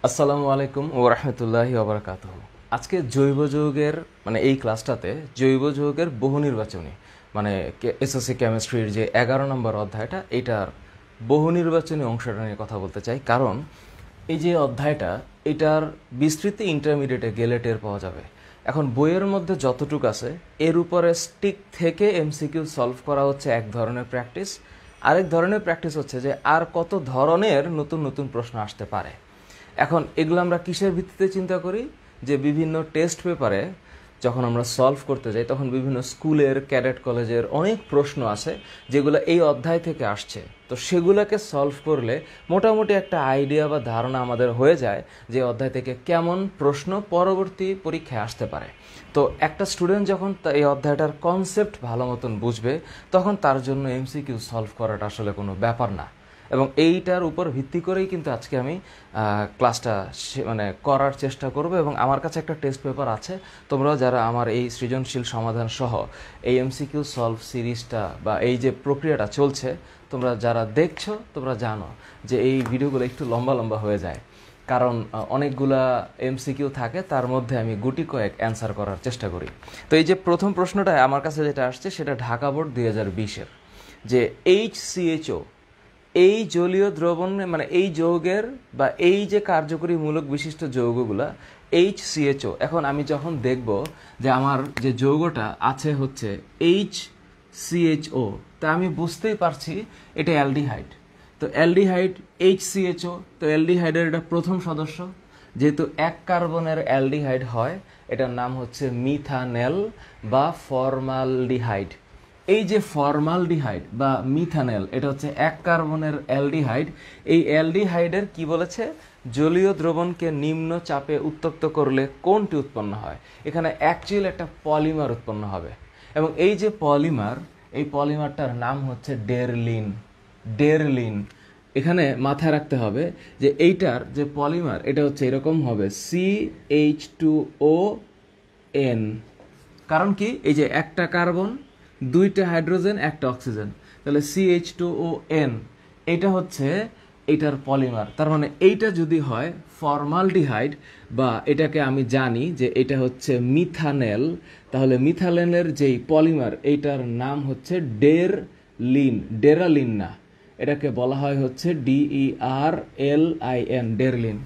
আসসালামু আলাইকুম ওয়া রাহমাতুল্লাহি ওয়া বারাকাতুহু। আজকে জৈব যৌগের এই ক্লাসটাতে জৈব যৌগের বহু নির্বাচনী এসএসসি কেমিস্ট্রির যে 11 নম্বর অধ্যায়টা এটার বহু নির্বাচনী অংশটা নিয়ে কথা বলতে চাই। কারণ এই যে অধ্যায়টা এটার বিস্তৃতি ইন্টারমিডিয়েটে গেলে টের পাওয়া যাবে। এখন বইয়ের মধ্যে যতটুকু আছে এর উপরে স্টিক থেকে এমসিকিউ সলভ করা হচ্ছে এক ধরনের প্র্যাকটিস। আরেক ধরনের প্র্যাকটিস হচ্ছে যে আর কত ধরনের নতুন নতুন প্রশ্ন আসতে পারে। এখন এগুলো আমরা কিসের ভিত্তিতে চিন্তা করি, যে বিভিন্ন টেস্ট পেপারে যখন আমরা সলভ করতে যাই তখন বিভিন্ন স্কুলের, ক্যাডেট কলেজের অনেক প্রশ্ন আছে যেগুলো এই অধ্যায় থেকে আসছে। তো সেগুলোকে সলভ করলে মোটামুটি একটা আইডিয়া বা ধারণা আমাদের হয়ে যায় যে অধ্যায় থেকে কেমন প্রশ্ন পরবর্তী পরীক্ষায় আসতে পারে। তো একটা স্টুডেন্ট যখন এই অধ্যায়টার কনসেপ্ট ভালো মতন বুঝবে তখন তার জন্য এমসিকিউ সলভ করাটা আসলে কোনো ব্যাপার না। এবং এইটার উপর ভিত্তি করেই কিন্তু আজকে আমি ক্লাসটা করার চেষ্টা করব। এবং আমার কাছে একটা টেস্ট পেপার আছে, তোমরা যারা আমার এই সৃজনশীল সমাধান সহ এই এমসিকিউ সলভ সিরিজটা বা এই যে প্রক্রিয়াটা চলছে তোমরা যারা দেখছো তোমরা জানো যে এই ভিডিওগুলো একটু লম্বা লম্বা হয়ে যায়, কারণ অনেকগুলা এমসিকিউ থাকে, তার মধ্যে আমি গুটি কয়েক অ্যান্সার করার চেষ্টা করি। তো এই যে প্রথম প্রশ্নটা আমার কাছে যেটা আসছে সেটা ঢাকা বোর্ড 2020-এর, যে HCHO এই জলীয় দ্রবণ এই যৌগের বা এই যে কার্যকরী মূলক বিশিষ্ট যৌগগুলা HCHO। এখন আমি যখন দেখব যে আমার যে যৌগটা আছে হচ্ছে HCHO, তা আমি বুঝতেই পারছি এটা অ্যালডিহাইড। তো অ্যালডিহাইড HCHO, তো অ্যালডিহাইডের এটা প্রথম সদস্য। যেহেতু এক কার্বনের অ্যালডিহাইড হয় এটার নাম হচ্ছে মিথানেল বা ফর্মালডিহাইড। এই যে ফর্মালডিহাইড বা মিথানেল এটা হচ্ছে এক কার্বনের অ্যালডিহাইড। এই অ্যালডিহাইডের কি বলেছে, জলীয় দ্রবণকে নিম্ন চাপে উত্তপ্ত করলে কোনটি উৎপন্ন হয়? এখানে অ্যাকচুয়ালি একটা পলিমার উৎপন্ন হবে, এবং এই যে পলিমার, এই পলিমারটার নাম হচ্ছে ডেরলিন। ডেরলিন এখানে মাথায় রাখতে হবে যে এইটার যে পলিমার এটা হচ্ছে এরকম হবে CH2ON। কারণ কি, এই যে একটা কার্বন, দুইটা হাইড্রোজেন, একটা অক্সিজেন, তাহলে CH2ON এটা হচ্ছে এটার পলিমার। তার মানে এইটা যদি হয় ফর্মালডিহাইড বা এটাকে আমি জানি যে এটা হচ্ছে মিথানেল, তাহলে মিথানেলের যেই পলিমার এইটার নাম হচ্ছে ডেরলিন। ডেরালিন না, এটাকে বলা হয় হচ্ছে DERLIN, ডেরলিন।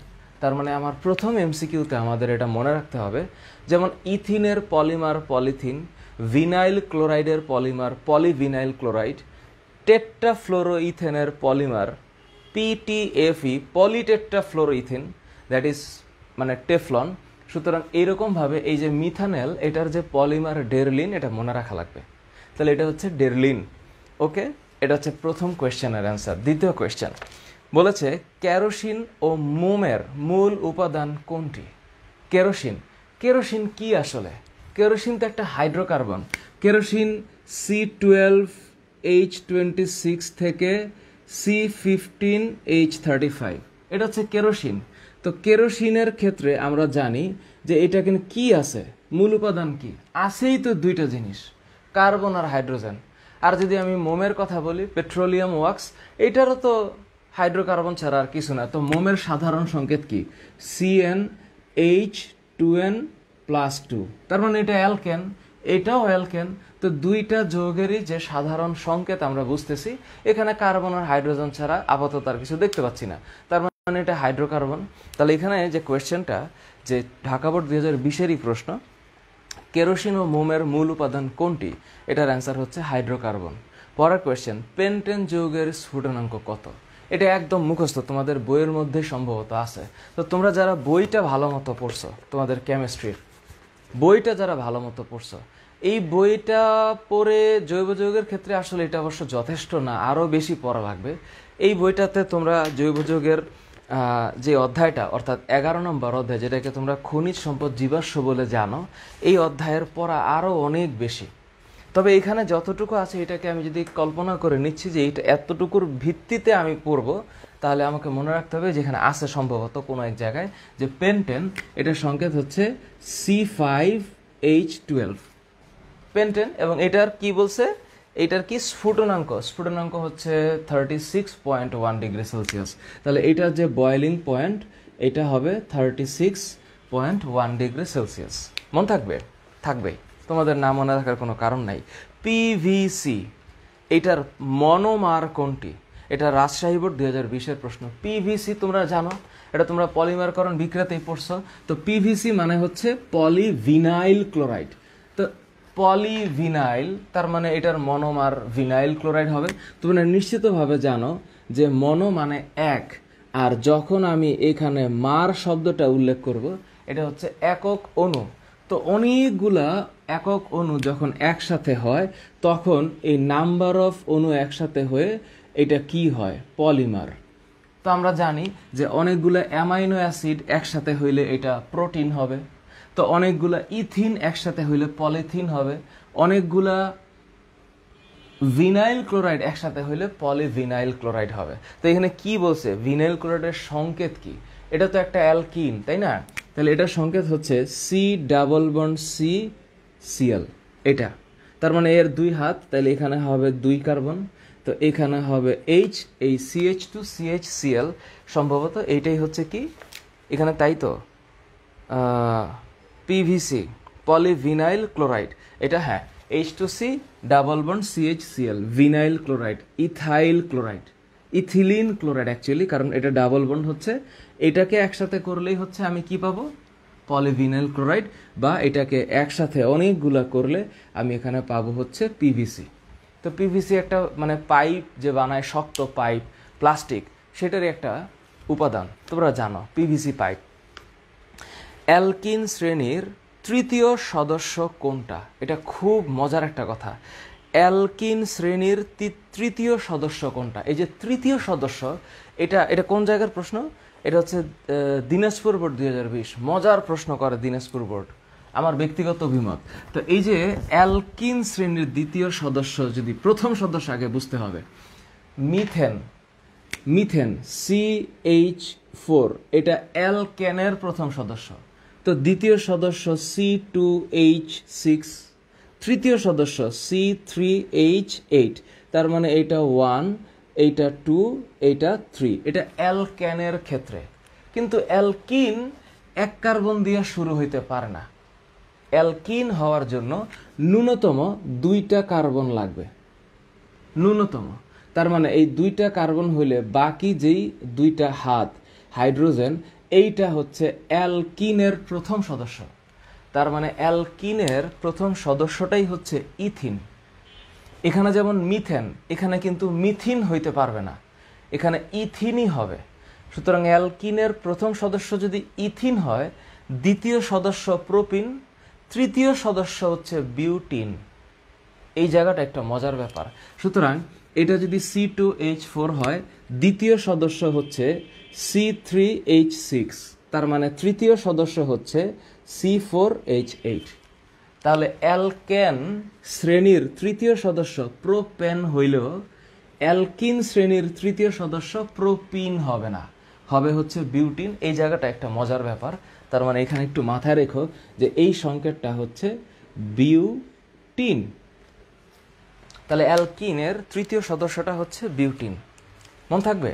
তার মানে আমার প্রথম এমসিকিউতে আমাদের এটা মনে রাখতে হবে, যেমন ইথিনের পলিমার পলিথিন, ভিনাইল ক্লোরাইডের পলিমার পলিভিনাইল ক্লোরাইড, টেট্রাফ্লোরোইথেনের polymer PTFE, polytetrafluoroethene, that is Teflon. সুতরাং এইরকমভাবে এই যে মিথানেল এটার যে পলিমার ডেরলিন এটা মনে রাখা লাগবে। তাহলে এটা হচ্ছে ডেরলিন। ওকে, এটা হচ্ছে প্রথম কোয়েশ্চেনের অ্যান্সার। দ্বিতীয় কোয়েশ্চেন বলেছে কেরোসিন ও মোমের মূল উপাদান কোনটি? কেরোসিন। কেরোসিন কি আসলে? কেরোসিন তো একটা হাইড্রোকার্বন। কেরোসিন C12H26 থেকে C15H35, এটা হচ্ছে কেরোসিন। তো কেরোসিনের ক্ষেত্রে আমরা জানি যে এটা কিন্তু কি আছে, মূল উপাদান কি আছেই তো দুইটা জিনিস, কার্বন আর হাইড্রোজেন। আর যদি আমি মোমের কথা বলি, পেট্রোলিয়াম ওয়াক্স, এটারও তো হাইড্রোকার্বন ছাড়া আর কিছু না। তো মোমের সাধারণ সংকেত কি? CnH2n+2, তার মানে এটা অ্যালকেন, এটাও অ্যালকেন। তো দুইটা যৌগেরই যে সাধারণ সংকেত আমরা বুঝতেছি, এখানে কার্বন আর হাইড্রোজেন ছাড়া আপাতত আর কিছু দেখতে পাচ্ছি না, তার মানে এটা হাইড্রোকার্বন। তাহলে এখানে যে কোয়েশ্চেনটা, যে ঢাকা বোর্ড 2020-এরই প্রশ্ন, কেরোসিন ও মোমের মূল উপাদান কোনটি, এটার অ্যান্সার হচ্ছে হাইড্রোকার্বন। পরের কোয়েশ্চেন, পেন্টেন যৌগের স্ফুটনাঙ্ক কত? এটা একদম মুখস্থ, তোমাদের বইয়ের মধ্যে সম্ভবত আছে। তো তোমরা যারা বইটা ভালো মতো পড়ছো, তোমাদের কেমিস্ট্রির বইটা যারা ভালো মতো পড়ছো, এই বইটা পড়ে জৈব যৌগের ক্ষেত্রে আসলে এটা অবশ্য যথেষ্ট না, আরও বেশি পড়া লাগবে। এই বইটাতে তোমরা জৈব যৌগের যে অধ্যায়টা, অর্থাৎ 11 নম্বর অধ্যায়, যেটাকে তোমরা খনিজ সম্পদ জীবাশ্ম বলে জানো, এই অধ্যায়ের পড়া আরও অনেক বেশি। তবে এখানে যতটুকু আছে এটাকে আমি যদি কল্পনা করে নিচ্ছি যে এইটা এতটুকুর ভিত্তিতে আমি পড়ব, তাহলে আমাকে মনে রাখতে হবে যেখানে আছে সম্ভবত কোনো এক জায়গায় যে পেন্টেন, এটার সংকেত হচ্ছে C5H12, পেন্টেন। এবং এটার কি বলছে, এটার কি স্ফুটনাঙ্ক? স্ফুটনাঙ্ক হচ্ছে 36.1 ডিগ্রি সেলসিয়াস। তাহলে এটার যে বয়েলিং পয়েন্ট এটা হবে 36.1 ডিগ্রি সেলসিয়াস। মন থাকবে? থাকবে, তোমাদের না মনে রাখার কোনো কারণ নাই। পিভিসি এটার মনোমার কোনটি? এটা রাজশাহী বোর্ড 2020-এর প্রশ্ন। পিভিসি তোমরা জানো, এটা তোমরা পলিমারকরণ বিক্রিয়াতেই পড়ছো। তো পিভিসি মানে হচ্ছে পলিভিনাইল ক্লোরাইড। তো পলিভিনাইল তার মানে এটার মনোমার ভিনাইল ক্লোরাইড হবে। তোমরা নিশ্চিতভাবে জানো যে মনো মানে এক, আর যখন আমি এখানে মার শব্দটা উল্লেখ করব এটা হচ্ছে একক অণু। তো অনেকগুলা একক অণু যখন একসাথে হয় তখন এই নাম্বার অফ অণু একসাথে হয়ে এটা কি হয়? পলিমার। তো আমরা জানি যে অনেকগুলা অ্যামাইনো অ্যাসিড একসাথে হইলে এটা প্রোটিন হবে। তো অনেকগুলা ইথিন একসাথে হইলে পলিথিন হবে। অনেকগুলা ভিনাইল ক্লোরাইড একসাথে হইলে পলিভিনাইল ক্লোরাইড হবে। তো এখানে কি বলছে? ভিনাইল ক্লোরাইডের সংকেত কি? এটা তো একটা অ্যালকিন, তাই না? তাহলে এটার সংকেত হচ্ছে C double bond C CL. এটা তার মানে এর দুই হাত, তাহলে এখানে হবে 2 কার্বন, তো এখানে হবে এইচ, এই CH2 CHCl, সম্ভবত এইটাই হচ্ছে কি এখানে, তাই তো পিভিসি পলিভিনাইল ক্লোরাইড। এটা হ্যাঁ, H2C double bond CHCl, vinyl chloride, ethyl chloride, ethylene chloride actually, কারণ এটা ডাবল বন্ড হচ্ছে। এটাকে একসাথে করলেই হচ্ছে আমি কি পাবো? Polyvinyl chloride. বা এটাকে একসাথে অনেকগুলা করলে আমি এখানে পাবো হচ্ছে পিভিসি। তো পিভিসি একটা মানে পাইপ যে বানায়, শক্ত পাইপ, প্লাস্টিক, সেটারই একটা উপাদান, তোমরা জানো পিভিসি পাইপ। অ্যালকিন শ্রেণীর তৃতীয় সদস্য কোনটা? এটা খুব মজার একটা কথা। অ্যালকিন শ্রেণীর তৃতীয় সদস্য কোনটা? এই যে তৃতীয় সদস্য, এটা কোন জায়গার প্রশ্ন? এটা হচ্ছে দিনাজপুর বোর্ড 2020, মজার প্রশ্ন করে দিনাজপুর বোর্ড, আমার ব্যক্তিগত অভিমত। তো এই যে অ্যালকিন শ্রেণীর দ্বিতীয় সদস্য, যদি প্রথম সদস্য আগে বুঝতে হবে। মিথেন, মিথেন CH4, এটা অ্যালকেনের প্রথম সদস্য। তো দ্বিতীয় সদস্য C2H6, তৃতীয় সদস্য C3H8, তার মানে এটা 1, এইটা 2, এইটা 3, এটা অ্যালকেনের ক্ষেত্রে। কিন্তু অ্যালকিন এক কার্বন দিয়ে শুরু হইতে পারে না। অ্যালকিন হওয়ার জন্য ন্যূনতম 2টা কার্বন লাগবে, ন্যূনতম। তার মানে এই 2টা কার্বন হইলে বাকি যেই 2টা হাত হাইড্রোজেন, এইটা হচ্ছে অ্যালকিনের প্রথম সদস্য। তার মানে অ্যালকিনের প্রথম সদস্যটাই হচ্ছে ইথিন। এখানে যেমন মিথেন, এখানে কিন্তু মিথিন হইতে পারবে না, এখানে ইথিনই হবে। সুতরাং অ্যালকিনের প্রথম সদস্য যদি ইথিন হয়, দ্বিতীয় সদস্য প্রোপিন, তৃতীয় সদস্য হচ্ছে বিউটিন। এই জায়গাটা একটা মজার ব্যাপার। সুতরাং এটা যদি C2H4 হয়, দ্বিতীয় সদস্য হচ্ছে C3H6, তার মানে তৃতীয় সদস্য হচ্ছে C4H8। তাহলে অ্যালকেন শ্রেণীর তৃতীয় সদস্য প্রোপেন হইলেও অ্যালকিন শ্রেণীর তৃতীয় সদস্য প্রোপিন হবে না, হবে হচ্ছে বিউটিন। এই জায়গাটা একটা মজার ব্যাপার। তার মানে এখানে একটু মাথায় রেখো যে এই সংকেতটা হচ্ছে বিউটিন। তাহলে অ্যালকিনের তৃতীয় সদস্যটা হচ্ছে বিউটিন। মন থাকবে?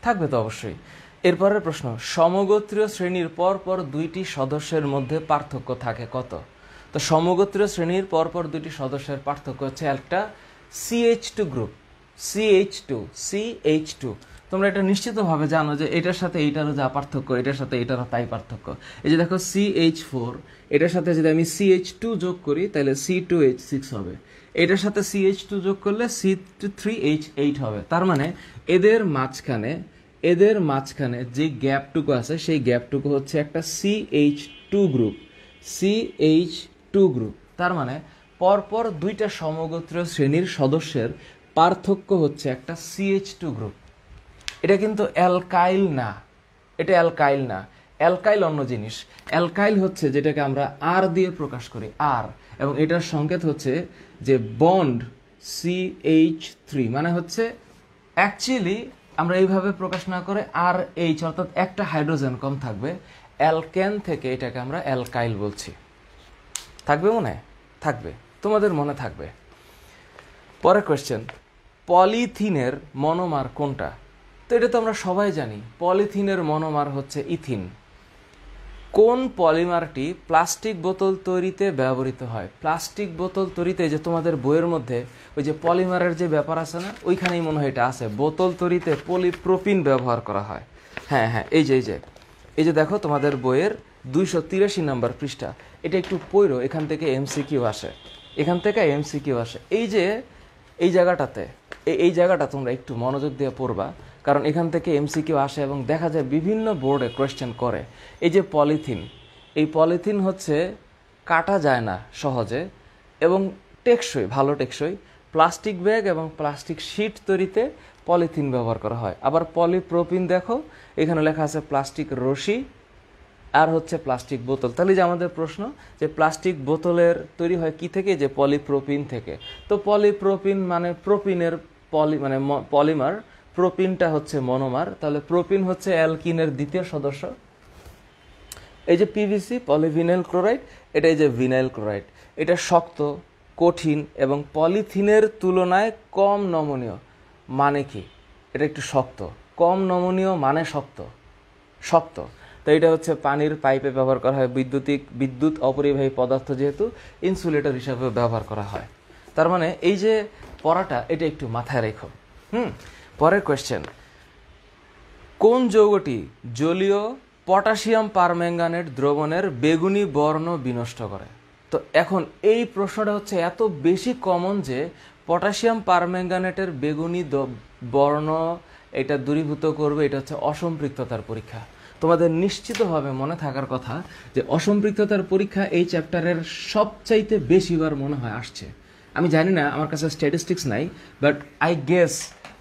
থাকবে তো অবশ্যই। এরপরের প্রশ্ন, সমগোত্রীয় শ্রেণীর পরপর 2টি সদস্যের মধ্যে পার্থক্য থাকে কত? তো সমগোত্রীয় শ্রেণীর পরপর 2টি সদস্যের পার্থক্য হচ্ছে একটা CH2 গ্রুপ, CH2। তোমরা এটা নিশ্চিতভাবে জানো যে এটার সাথে এইটারও যা পার্থক্য, এটার সাথে এটারও তাই পার্থক্য। এই যে দেখো CH4, এটার সাথে যদি আমি CH2 যোগ করি তাহলে C2H6 হবে। এটার সাথে CH2 যোগ করলে C3H8 হবে। তার মানে এদের মাঝখানে যে গ্যাপটুকু আছে সেই গ্যাপটুকু হচ্ছে একটা CH2 গ্রুপ, CH2 গ্রুপ। তার মানে পরপর 2টা সমগোত্রীয় শ্রেণীর সদস্যের পার্থক্য হচ্ছে একটা CH2 গ্রুপ। এটা কিন্তু অ্যালকাইল না, এটা অ্যালকাইল না, অ্যালকাইল অন্য জিনিস। অ্যালকাইল হচ্ছে যেটাকে আমরা আর দিয়ে প্রকাশ করি, আর, এবং এটার সংকেত হচ্ছে যে বন্ড CH3, মানে হচ্ছে অ্যাকচুয়ালি আমরা এইভাবে প্রকাশ না করে আর এইচ, অর্থাৎ একটা হাইড্রোজেন কম থাকবে। অ্যালকেন থেকে এটাকে আমরা অ্যালকাইল বলছি। থাকবে মনে? থাকবে, তোমাদের মনে থাকবে। পরের কোয়েশ্চেন, পলিথিনের মনোমার কোনটা? তো এটা তো আমরা সবাই জানি, পলিথিনের মনোমার হচ্ছে ইথিন। কোন পলিমারটি প্লাস্টিক বোতল তৈরিতে ব্যবহৃত হয়? প্লাস্টিক বোতল তৈরিতে, যে তোমাদের বইয়ের মধ্যে ওই যে পলিমারের যে ব্যাপার আছে না, ওইখানেই মনে হয় এটা আছে, বোতল তৈরিতে পলিপ্রোপিন ব্যবহার করা হয়। হ্যাঁ হ্যাঁ, এই যে দেখো তোমাদের বইয়ের 283 নম্বর পৃষ্ঠা, এটা একটু পড়ো, এখান থেকে এমসিকিউ আসে, এই যে এই জায়গাটাতে, এই জায়গাটা তোমরা একটু মনোযোগ দিয়ে পড়বা, কারণ এখান থেকে এমসিকিউ আসে এবং দেখা যায় বিভিন্ন বোর্ডে কোয়েশ্চেন করে। এই যে পলিথিন, এই পলিথিন হচ্ছে কাটা যায় না সহজে এবং টেকসই, ভালো টেকসই। প্লাস্টিক ব্যাগ এবং প্লাস্টিক শিট তৈরিতে পলিথিন ব্যবহার করা হয়। আবার পলিপ্রোপিন দেখো, এখানে লেখা আছে প্লাস্টিক রশি আর হচ্ছে প্লাস্টিক বোতল। তাহলে যে আমাদের প্রশ্ন, যে প্লাস্টিক বোতলের তৈরি হয় কি থেকে? যে পলিপ্রোপিন থেকে। তো পলিপ্রোপিন মানে প্রোপিনের মানে পলিমার, প্রোপিনটা হচ্ছে মনোমার, তাহলে প্রোপিন হচ্ছে অ্যালকিনের দ্বিতীয় সদস্য। এই যে পিভিসি, পলিভিনাইল ক্লোরাইড, এটা এই যে ভিনাইল ক্লোরাইড, এটা শক্ত, কঠিন এবং পলিথিনের তুলনায় কম নমনীয়। মানে কি? এটা একটু শক্ত, কম নমনীয় মানে শক্ত। তো এটা হচ্ছে পানির পাইপে ব্যবহার করা হয়, বিদ্যুৎ অপরিবাহী পদার্থ যেহেতু ইনসুলেটর হিসাবে ব্যবহার করা হয়। তার মানে এই যে পড়াটা, এটা একটু মাথায় রেখো। পরের কোয়েশ্চেন, কোন যৌগটি জলীয় পটাশিয়াম পারম্যাঙ্গানেট দ্রবণের বেগুনি বর্ণ বিনষ্ট করে? তো এখন এই প্রশ্নটা হচ্ছে এত বেশি কমন যে পটাশিয়াম পারম্যাঙ্গানেটের বেগুনি বর্ণ এটা দূরীভূত করবে, এটা হচ্ছে অসম্পৃক্ততার পরীক্ষা। তোমাদের নিশ্চিতভাবে মনে থাকার কথা যে অসম্পৃক্ততার পরীক্ষা এই চ্যাপ্টারের সবচাইতে বেশিবার মনে হয় আসছে। আমি জানি না, আমার কাছে স্ট্যাটিস্টিক্স নাই, বাট আই গেস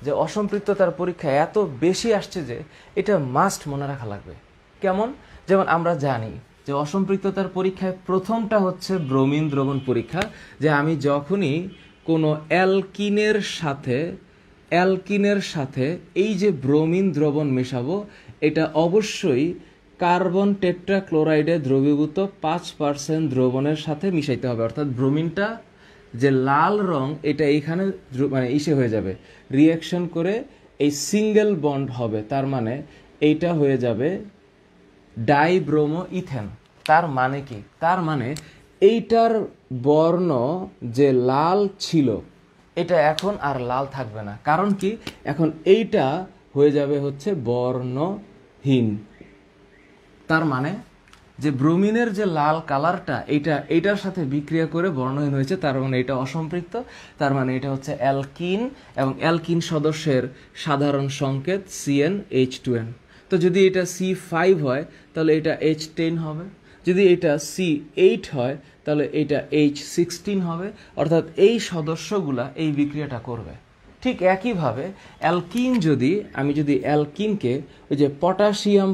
যে অসম্পৃক্ততার পরীক্ষা এত বেশি আসছে যে এটা মাস্ট মনে রাখা লাগবে। কেমন? যেমন আমরা জানি যে অসম্পৃক্ততার পরীক্ষায় প্রথমটা হচ্ছে ব্রোমিন দ্রবণ পরীক্ষা, যে আমি যখনই কোনো অ্যালকিনের সাথে এই যে ব্রোমিন দ্রবণ মেশাবো, এটা অবশ্যই কার্বন টেট্রাক্লোরাইডে দ্রবীভূত 5% দ্রবণের সাথে মিশাইতে হবে। অর্থাৎ ব্রোমিনটা যে লাল রং, এটা এইখানে মানে হয়ে যাবে, রিঅ্যাকশন করে এই সিঙ্গেল বন্ড হবে, তার মানে এইটা হয়ে যাবে ডাইব্রোমো ইথেন। তার মানে কি? তার মানে এইটার বর্ণ যে লাল ছিল, এটা এখন আর লাল থাকবে না। কারণ কি? এখন এইটা হয়ে যাবে হচ্ছে বর্ণহীন। তার মানে যে ব্রোমিনের যে লাল কালারটা, এইটার সাথে বিক্রিয়া করে বর্ণহীন হয়েছে, তার মানে এটা অসম্পৃক্ত। তার মানে এটা হচ্ছে অ্যালকিন, এবং অ্যালকিন সদস্যের সাধারণ সংকেত CnH2n। তো যদি এটা C5 হয় তাহলে এটা H10 হবে, যদি এটা C8 হয় তাহলে এটা H16 হবে। অর্থাৎ এই সদস্যগুলা এই বিক্রিয়াটা করবে। ঠিক একইভাবে আমি যদি অ্যালকিনকে ওই যে পটাশিয়াম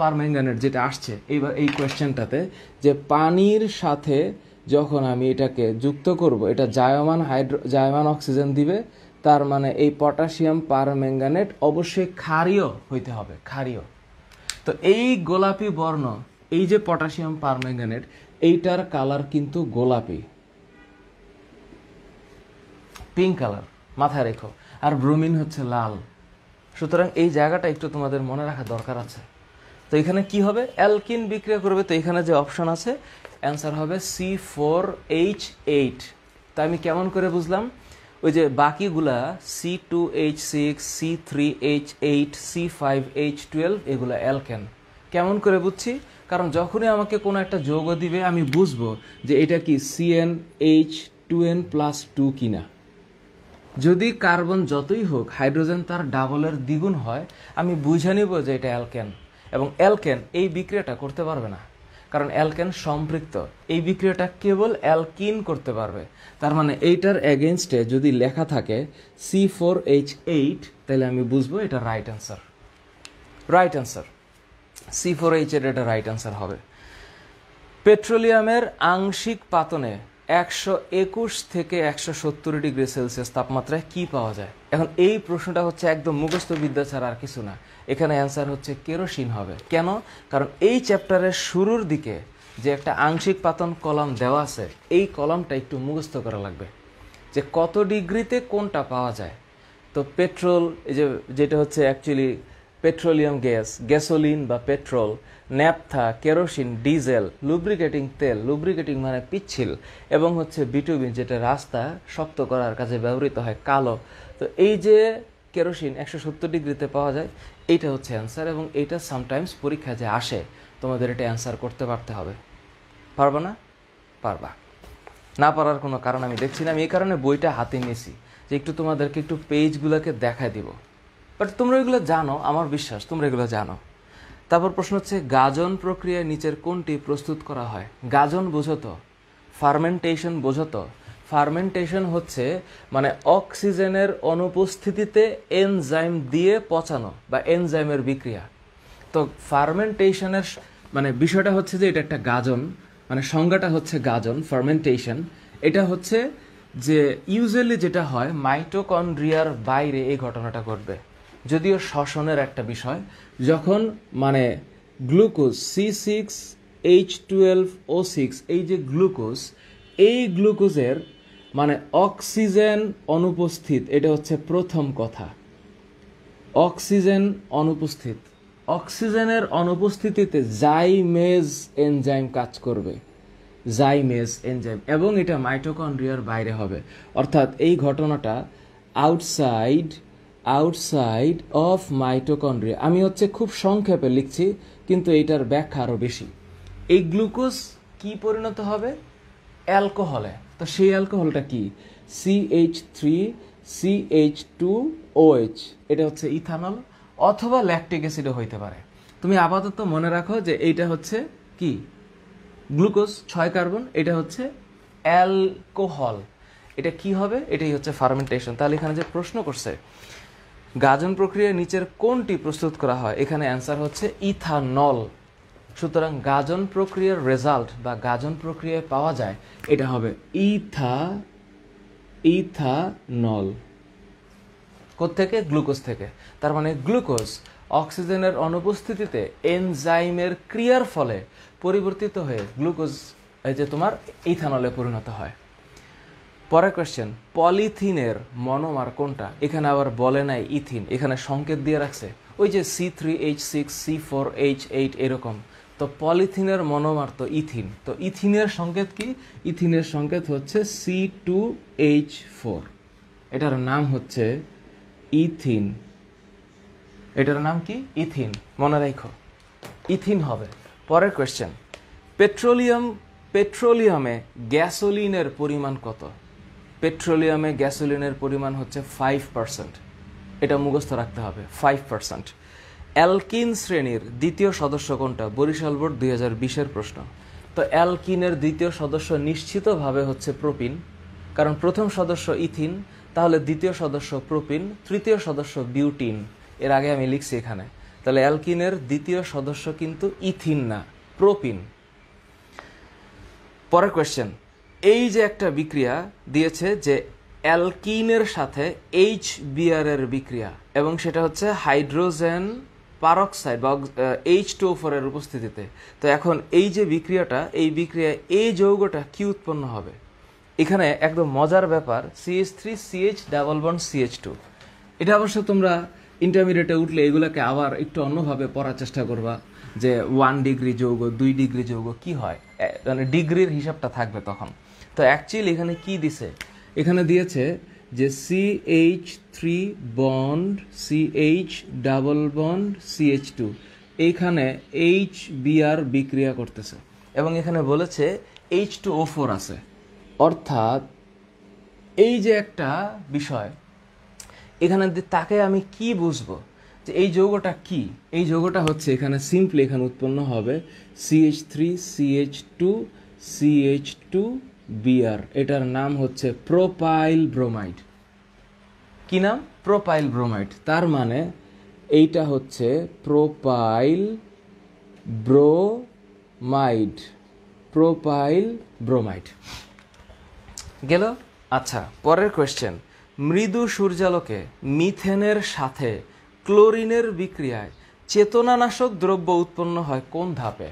পারম্যাঙ্গানেট যেটা আসছে এইবার এই কোয়েশ্চেনটাতে, যে পানির সাথে যখন আমি এটাকে যুক্ত করব, এটা জায়মান অক্সিজেন দিবে, তার মানে এই পটাশিয়াম পারম্যাঙ্গানেট অবশ্যই ক্ষারীয় হইতে হবে, ক্ষারীয়। তো এই গোলাপি বর্ণ, এই যে পটাশিয়াম পারম্যাঙ্গানেট, এইটার কালার কিন্তু গোলাপি, পিঙ্ক কালার, মাথায় রেখো। আর ব্রোমিন হচ্ছে লাল। সুতরাং এই জায়গাটা একটু তোমাদের মনে রাখা দরকার আছে। তো এখানে কি হবে? অ্যালকিন বিক্রিয়া করবে, তো এখানে যে অপশন আছে অ্যান্সার হবে C4H8। তা আমি কেমন করে বুঝলাম? ওই যে বাকিগুলা C2H6, C3H8, C5H12 এগুলা অ্যালকেন। কেমন করে বুঝছি? কারণ যখনই আমাকে কোনো একটা যৌগ দিবে আমি বুঝবো যে এটা কি CnH2n+2 কিনা। যদি কার্বন যতই হোক, হাইড্রোজেন তার ডাবলের দ্বিগুণ হয়, আমি বুঝে নিব যে এটা অ্যালকেন। এবং অ্যালকেন এই বিক্রিয়াটা করতে পারবে না, কারণ অ্যালকেন সম্পৃক্ত। এই বিক্রিয়াটা কেবল অ্যালকিন করতে পারবে। তার মানে এইটার এগেনস্টে যদি লেখা থাকে C4H8, তাহলে আমি বুঝবো এটা রাইট অ্যান্সার। C4H8 এটা রাইট অ্যান্সার হবে। পেট্রোলিয়ামের আংশিক পাতনে 121 থেকে 170 ডিগ্রি সেলসিয়াস তাপমাত্রায় কি পাওয়া যায়? এখন এই প্রশ্নটা হচ্ছে একদম মুখস্থ বিদ্যা ছাড়া আর কিছু না। এখানে অ্যান্সার হচ্ছে কেরোসিন হবে। কেন? কারণ এই চ্যাপ্টারের শুরুর দিকে যে একটা আংশিক পাতন কলাম দেওয়া আছে, এই কলামটা একটু মুখস্থ করা লাগবে, যে কত ডিগ্রিতে কোনটা পাওয়া যায়। তো পেট্রোল এই যেটা হচ্ছে অ্যাকচুয়ালি পেট্রোলিয়াম গ্যাস, গ্যাসোলিন বা petrol, naphtha, kerosene, diesel, lubricating তেল, লুব্রিকেটিং মানে পিচ্ছিল, এবং হচ্ছে বিটুমিন যেটা রাস্তা শক্ত করার কাজে ব্যবহৃত হয়, কালো। তো এই যে কেরোসিন 170 ডিগ্রিতে পাওয়া যায়, এইটা হচ্ছে অ্যান্সার, এবং এইটা সামটাইমস পরীক্ষায় যে আসে তোমাদের এটা অ্যান্সার করতে পারতে হবে। পারবা না? পারবা। না পারার কোনো কারণ আমি দেখছি না। আমি এই কারণে বইটা হাতে নিয়েছি যে একটু তোমাদেরকে একটু পেজগুলোকে দেখায় দিব, বাট তোমরা এগুলো জানো, আমার বিশ্বাস তোমরা এগুলো জানো। তারপর প্রশ্ন হচ্ছে গাজন প্রক্রিয়ায় নিচের কোনটি প্রস্তুত করা হয়? গাজন বোঝো তো, ফার্মেন্টেশন বোঝো তো। ফার্মেন্টেশন হচ্ছে মানে অক্সিজেনের অনুপস্থিতিতে এনজাইম দিয়ে পচানো বা এনজাইমের বিক্রিয়া। তো ফার্মেন্টেশনের মানে বিষয়টা হচ্ছে যে এটা একটা গাজন, মানে সংজ্ঞাটা হচ্ছে গাজন, ফার্মেন্টেশন। এটা হচ্ছে যে ইউজুয়ালি যেটা হয় মাইটোকন্ড্রিয়ার বাইরে এই ঘটনাটা ঘটবে, যদিও শ্বসনের একটা বিষয়। যখন মানে গ্লুকোজ C6H12O6 এই যে গ্লুকোজ, এই গ্লুকোজের মানে অক্সিজেন অনুপস্থিত, এটা হচ্ছে প্রথম কথা। অক্সিজেন অনুপস্থিত, অক্সিজেনের অনুপস্থিতিতে জাইমেজ এনজাইম কাজ করবে, জাইমেজ এনজাইম, এবং এটা মাইটোকন্ড্রিয়ার বাইরে হবে। অর্থাৎ এই ঘটনাটা আউটসাইড অফ মাইটোকন্ড্রিয়া। আমি হচ্ছে খুব সংক্ষেপে লিখছি, কিন্তু এইটার ব্যাখ্যা আরও বেশি। এই গ্লুকোজ কি পরিণত হবে? অ্যালকোহলে। তো সেই অ্যালকোহলটা কি? CH3CH2OH, এটা হচ্ছে ইথানল অথবা ল্যাকটিক অ্যাসিডও হইতে পারে। তুমি আপাতত মনে রাখো যে এইটা হচ্ছে কি? গ্লুকোজ 6 কার্বন, এটা হচ্ছে অ্যালকোহল। এটা কি হবে? এটাই হচ্ছে ফার্মেন্টেশন। তাহলে এখানে যে প্রশ্ন করছে গাজন প্রক্রিয়ায় নিচের কোনটি প্রস্তুত করা হয়, এখানে অ্যান্সার হচ্ছে ইথানল। সুতরাং গাজন প্রক্রিয়ার রেজাল্ট বা গাজন প্রক্রিয়ায় পাওয়া যায় এটা হবে ইথানল। কোত্থেকে? গ্লুকোজ থেকে। তার মানে গ্লুকোজ অক্সিজেনের অনুপস্থিতিতে এনজাইমের ক্রিয়ার ফলে পরিবর্তিত হয়ে গ্লুকোজ এই যে তোমার ইথানলে পরিণত হয়। পরের কোয়েশ্চেন, পলিথিনের মনোমার কোনটা? এখানে আবার বলে নাই ইথিন, এখানে সংকেত দিয়ে রাখছে ওই যে C3H6 C4H8 এরকম। তো পলিথিনের মনোমার তো ইথিন। তো ইথিনের সংকেত কি? ইথিনের সংকেত হচ্ছে C2H4। এটার নাম হচ্ছে ইথিন। এটার নাম কি? ইথিন। মনে রাখো ইথিন হবে। পরের কোয়েশ্চেন, পেট্রোলিয়ামে গ্যাসোলিনের পরিমাণ কত? পেট্রোলিয়ামে গ্যাসোলিনের পরিমাণ হচ্ছে 5%। এটা মুখস্থ রাখতে হবে, 5%। অ্যালকিন শ্রেণীর দ্বিতীয় সদস্য কোনটা? বরিশাল বোর্ড 2020-এর প্রশ্ন। তো অ্যালকিনের দ্বিতীয় সদস্য নিশ্চিতভাবে হচ্ছে প্রোপিন, কারণ প্রথম সদস্য ইথিন, তাহলে দ্বিতীয় সদস্য প্রোপিন, তৃতীয় সদস্য বিউটিন। এর আগে আমি লিখছি এখানে। তাহলে অ্যালকিনের দ্বিতীয় সদস্য কিন্তু ইথিন না, প্রোপিন। পরের কোয়েশ্চেন, এই যে একটা বিক্রিয়া দিয়েছে যে অ্যালকিনের সাথে HBr এর বিক্রিয়া, এবং সেটা হচ্ছে হাইড্রোজেন পারক্সাইড বা H2O4 এর উপস্থিতিতে। তো এখন এই যে বিক্রিয়াটা, এই বিক্রিয়ায় এই যৌগটা কি উৎপন্ন হবে? এখানে একদম মজার ব্যাপার, CH3CH+CH2। এটা অবশ্য তোমরা ইন্টারমিডিয়েটে উঠলে এগুলোকে আবার একটু অন্যভাবে পড়ার চেষ্টা করবা, যে 1 ডিগ্রি যৌগ, 2 ডিগ্রি যৌগ কি হয়, মানে ডিগ্রির হিসাবটা থাকবে তখন। তো অ্যাকচুয়ালি এখানে কি দিছে? এখানে দিয়েছে যে CH3 bond CH double bond CH2, এইখানে HBr বিক্রিয়া করতেছে, এবং এখানে বলেছে H2O4 আছে। অর্থাৎ এই যে একটা বিষয়, এখানে তাকে আমি কি বুঝবো যে এই যৌগটা কি? এই যৌগটা হচ্ছে এখানে সিম্পলি এখানে উৎপন্ন হবে CH3CH2CH2Br। এটার নাম হচ্ছে প্রোপাইল ব্রোমাইড। কি নাম? Propyl bromide. তার মানে এইটা হচ্ছে প্রোপাইল ব্রোমাইড, প্রোপাইল ব্রোমাইড গেল। আচ্ছা, পরের কোয়েশ্চেন, মৃদু সূর্যালোকে মিথেনের সাথে ক্লোরিনের বিক্রিয়ায় চেতনানাশক দ্রব্য উৎপন্ন হয় কোন ধাপে?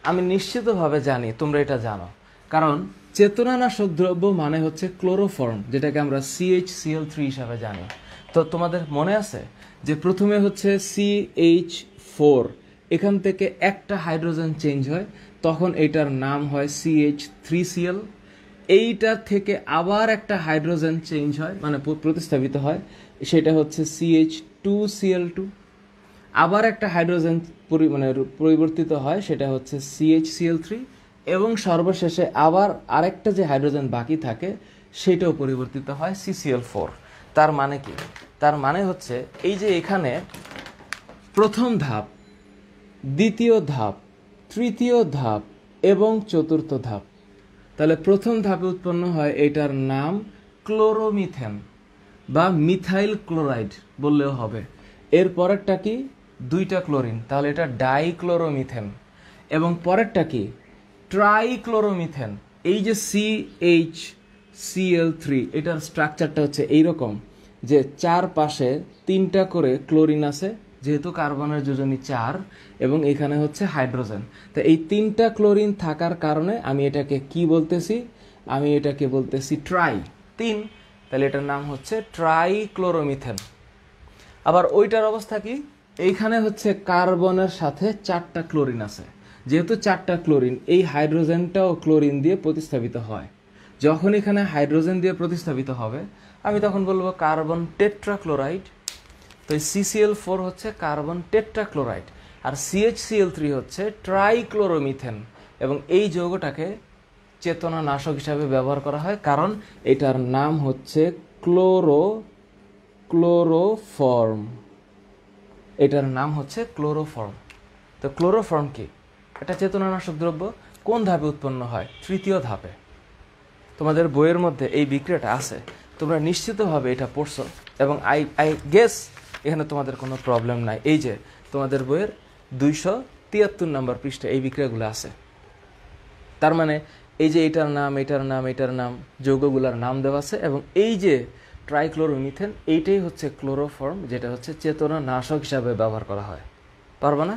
আমি নিশ্চিতভাবে জানি তোমরা এটা জানো, কারণ চেতনানাশক দ্রব্য মানে হচ্ছে ক্লোরোফর্ম, যেটাকে আমরা CHCl3 হিসাবে জানি। তো তোমাদের মনে আছে যে প্রথমে হচ্ছে CH4, এখান থেকে একটা হাইড্রোজেন চেঞ্জ হয়, তখন এটার নাম হয় CH3Cl। এইটার থেকে আবার একটা হাইড্রোজেন চেঞ্জ হয়, মানে প্রতিস্থাপিত হয়, সেটা হচ্ছে CH2Cl2। আবার একটা হাইড্রোজেন পরিবর্তিত হয়, সেটা হচ্ছে CHCl3। এবং সর্বশেষে আবার আরেকটা যে হাইড্রোজেন বাকি থাকে সেটাও পরিবর্তিত হয় CCl4। তার মানে কি? তার মানে হচ্ছে এই যে এখানে প্রথম ধাপ, দ্বিতীয় ধাপ, তৃতীয় ধাপ এবং চতুর্থ ধাপ। তাহলে প্রথম ধাপে উৎপন্ন হয় এটার নাম ক্লোরোমিথেন বা মিথাইল ক্লোরাইড বললেও হবে। এর পরেরটা কি? দুইটা ক্লোরিন, তাহলে এটা ডাইক্লোরোমিথেন। এবং পরেরটা কি? ট্রাইক্লোরোমিথেন। এই যে CHCl3, এটার স্ট্রাকচারটা হচ্ছে এইরকম যে চারপাশে তিনটা করে ক্লোরিন আছে, যেহেতু কার্বনের যোজনী 4 এবং এখানে হচ্ছে হাইড্রোজেন। তো এই তিনটা ক্লোরিন থাকার কারণে আমি এটাকে কি বলতেছি? আমি এটাকে বলতেছি ট্রাই, 3। তাহলে এটার নাম হচ্ছে ট্রাইক্লোরোমিথেন। আবার ওইটার অবস্থা কি? এইখানে হচ্ছে কার্বনের সাথে 4টা ক্লোরিন আছে, যেহেতু 4টা ক্লোরিন, এই হাইড্রোজেনটাও ক্লোরিন দিয়ে প্রতিস্থাপিত হয়। যখন এখানে হাইড্রোজেন দিয়ে প্রতিস্থাপিত হবে, আমি তখন বলবো কার্বন টেট্রাক্লোরাইড। তো এই CCl4 হচ্ছে কার্বন টেট্রাক্লোরাইড, আর CHCl3 হচ্ছে ট্রাইক্লোরোমিথেন। এবং এই যৌগটাকে চেতনানাশক হিসাবে ব্যবহার করা হয়, কারণ এটার নাম হচ্ছে ক্লোরোফর্ম। এটার নাম হচ্ছে ক্লোরোফর্ম। তো ক্লোরোফর্ম কি? এটা চেতনানাশক দ্রব্য। কোন ধাপে উৎপন্ন হয়? তৃতীয় ধাপে। তোমাদের বইয়ের মধ্যে এই বিক্রিয়াটা আছে, তোমরা নিশ্চিতভাবে এটা পড়ছো, এবং আই গেস এখানে তোমাদের কোনো প্রবলেম নাই। এই যে তোমাদের বইয়ের 273 নম্বর পৃষ্ঠাে এই বিক্রিয়াগুলো আছে। তার মানে এই যে এটার নাম, এটার নাম, এটার নাম, যৌগগুলোর নাম দেওয়া আছে, এবং এই যে ট্রাইক্লোরোমিথেন, এইটাই হচ্ছে ক্লোরোফর্ম, যেটা হচ্ছে চেতনানাশক হিসাবে ব্যবহার করা হয়। পারবা না?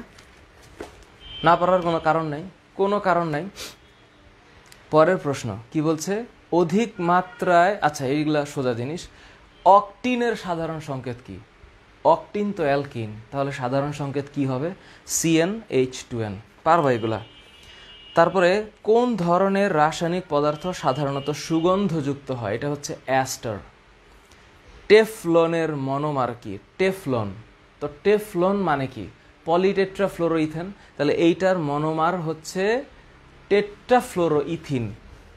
না পারার কোনো কারণ নাই, কোনো কারণ নাই। পরের প্রশ্ন কি বলছে? অধিক মাত্রায়, আচ্ছা এইগুলা সোজা জিনিস। অকটিনের সাধারণ সংকেত কি? অকটিন তো অ্যালকিন, তাহলে সাধারণ সংকেত কি হবে? CnH2n। পারবা এগুলা? তারপরে কোন ধরনের রাসায়নিক পদার্থ সাধারণত সুগন্ধযুক্ত হয়? এটা হচ্ছে অ্যাস্টার। টেফলনের মনোমার কি? টেফলন। তো টেফলন মানে কি? পলিটেট্রাফ্লোরোইথেন। তাহলে এইটার মনোমার হচ্ছে টেট্রাফ্লোরোইথিন।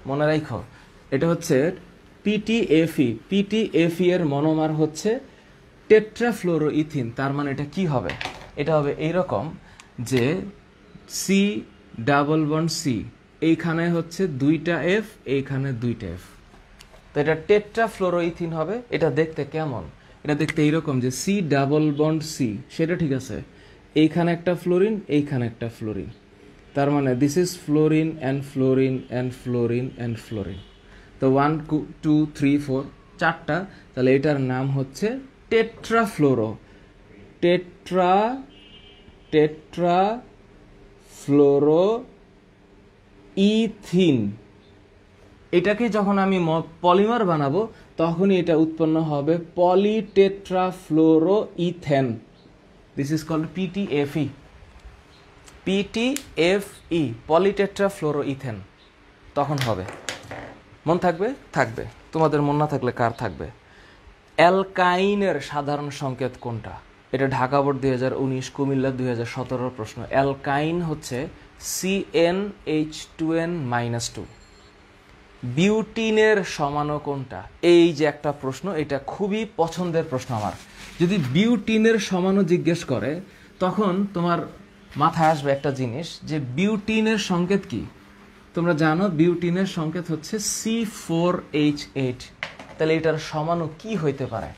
মনে রাখো, এটা হচ্ছে PTFE। PTFE এর মনোমার হচ্ছে টেট্রাফ্লোরোইথিন। তার মানে এটা কি হবে? এটা হবে এইরকম যে C ডাবল বন্ড C, এইখানে হচ্ছে 2টা F, এইখানে 2টা F। তো এটা টেট্রাফ্লোরোইথিন হবে। এটা দেখতে কেমন? এটা দেখতে এইরকম যে C ডাবল বন্ড C, সেটা ঠিক আছে, এইখানে একটা ফ্লোরিন, এইখানে একটা ফ্লোরিন। তার মানে this is fluorine and fluorine and fluorine and fluorine. তো 1 2 3 4 4টা, তাহলে এটার নাম হচ্ছে টেট্রাফ্লোরো। টেট্রাফ্লোরো ইথিন। এটাকে যখন আমি পলিমার বানাবো, তখনই এটা উৎপন্ন হবে polytetrafluoroethene. This is called PTFE। PTFE, polytetrafluoroethene, তখন হবে। মন থাকবে? থাকবে। তোমাদের মন না থাকলে কার থাকবে? অ্যালকাইনের সাধারণ সংকেত কোনটা? এটা ঢাকা বোর্ড 2019, কুমিল্লা 2017 প্রশ্ন। অ্যালকাইন হচ্ছে CnH2n-2। বিউটিনের সমানও কোনটা? এই যে একটা প্রশ্ন, এটা খুবই পছন্দের প্রশ্ন আমার। যদি বিউটিনের সমানও জিজ্ঞেস করে, তখন তোমার মাথায় আসবে একটা জিনিস, যে বিউটিনের সংকেত কি? তোমরা জানো বিউটিনের সংকেত হচ্ছে C4H8। তাহলে এটার সমানও কি হইতে পারে?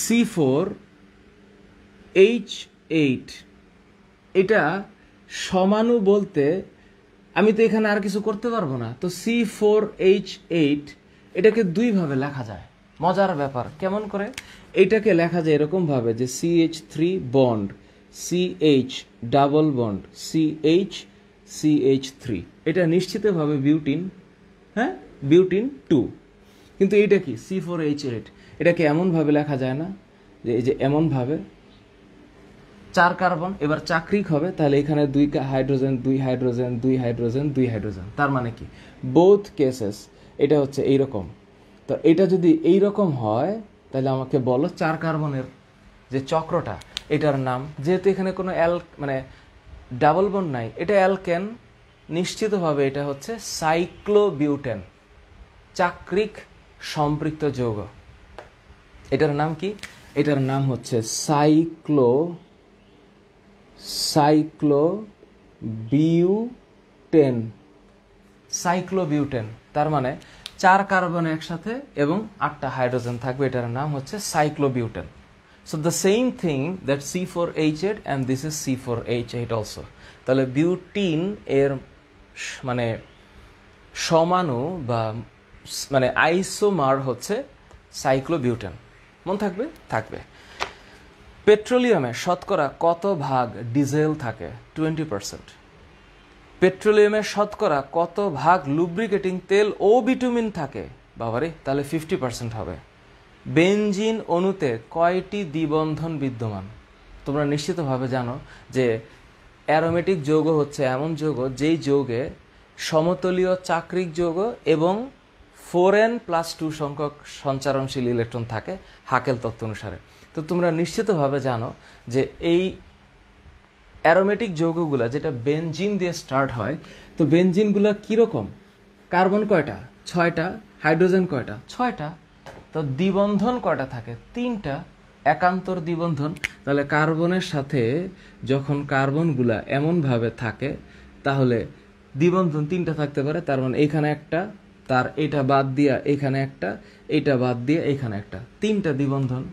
C4H8। এটা সমানু বলতে আমি তো এখানে আর কিছু করতে পারবো না। তো C4H8 এটাকে 2 ভাবে লেখা যায়। মজার ব্যাপার, কেমন করে? এইটাকে লেখা যায় এরকম ভাবে যে CH3 bond CH double bond CH3। এটা নিশ্চিতভাবে বিউটিন, হ্যাঁ, বিউটিন 2। কিন্তু এইটা কি? C4H8। এটাকে এমন ভাবে লেখা যায় না? যে এই যে এমনভাবে 4 কার্বন, এবার চাকরিক হবে, তাহলে এখানে 2 হাইড্রোজেন 2 হাইড্রোজেন 2 হাইড্রোজেন 2 হাইড্রোজেন, তার মানে কি বোথ কেসেস এটা হচ্ছে এইরকম। তো এটা যদি এইরকম হয় তাহলে আমাকে বলো 4 কার্বনের যে চক্রটা এটার নাম, যেহেতু এখানে কোনো মানে ডাবল বন্ড নাই, এটা অ্যালকেন, নিশ্চিতভাবে এটা হচ্ছে সাইক্লোবিউটেন, চাকরিক সম্পৃক্ত যৌগ। এটার নাম কি? এটার নাম হচ্ছে সাইক্লোবিউটেন। সাইক্লোবিউটেন তার মানে 4 কার্বন একসাথে এবং 8টা হাইড্রোজেন থাকবে, এটার নাম হচ্ছে cyclobutane. So the same thing that C4H8 and this is C4H8 also. তাহলে বিউটিন এর মানে সমাণু বা মানে আইসোমার হচ্ছে সাইক্লোবিউটেন। মন থাকবে? থাকবে। পেট্রোলিয়ামে শতকরা কত ভাগ ডিজেল থাকে? 20%। পেট্রোলিয়ামে শতকরা কত ভাগ লুব্রিকেটিং তেল ও বিটুমিন থাকে? বাবারে, তাহলে 50% হবে। বেনজিন অণুতে কয়টি দ্বিবন্ধন বিদ্যমান? তোমরা নিশ্চিতভাবে জানো যে অ্যারোমেটিক যৌগ হচ্ছে এমন যৌগ যেই যৌগে সমতলীয় চাকরিক যৌগ এবং 4n+2 সংখ্যক সঞ্চারণশীল ইলেকট্রন থাকে হাকেল তত্ত্ব অনুসারে। তো তোমরা নিশ্চিতভাবে জানো যে এই অ্যারোমেটিক যৌগগুলা যেটা বেনজিন দিয়ে স্টার্ট হয়, তো বেনজিনগুলা কীরকম? কার্বন কয়টা? 6টা। হাইড্রোজেন কয়টা? 6টা। তো দ্বিবন্ধন কয়টা থাকে? 3টা, একান্তর দ্বিবন্ধন। তাহলে কার্বনের সাথে যখন কার্বনগুলা এমনভাবে থাকে তাহলে দ্বিবন্ধন 3টা থাকতে পারে। তার মানে এইখানে একটা, তার এটা বাদ দিয়া এখানে একটা, এটা বাদ দিয়ে এখানে একটা, 3টা দ্বিবন্ধন।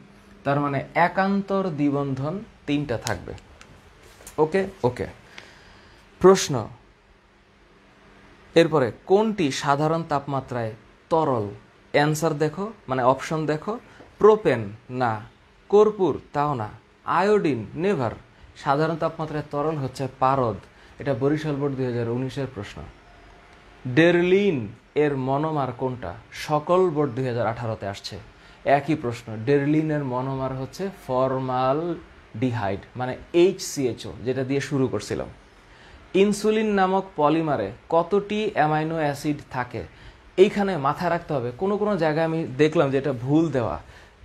তার মানে একান্তর দ্বিবন্ধন 3টা থাকবে। ওকে ওকে। প্রশ্ন, এরপরে কোনটি সাধারণ তাপমাত্রায় তরল? অ্যান্সার দেখো, মানে অপশন দেখো। প্রোপেন না, কর্পূর তাও না, আয়োডিন নেভার। সাধারণ তাপমাত্রায় তরল হচ্ছে পারদ। এটা বরিশাল বোর্ড 2019-এর প্রশ্ন। ডেরলিন এর মনোমার কোনটা? সকল বোর্ড 2018-তে আসছে একই প্রশ্ন। ডেরলিনের মনোমার হচ্ছে ফরমালডিহাইড, মানে HCHO, যেটা দিয়ে শুরু করছিলাম। ইনসুলিন নামক পলিমারে কতটি অ্যামাইনো অ্যাসিড থাকে? এইখানে মাথায় রাখতে হবে, কোনো কোনো জায়গায় আমি দেখলাম যে এটা ভুল দেওয়া।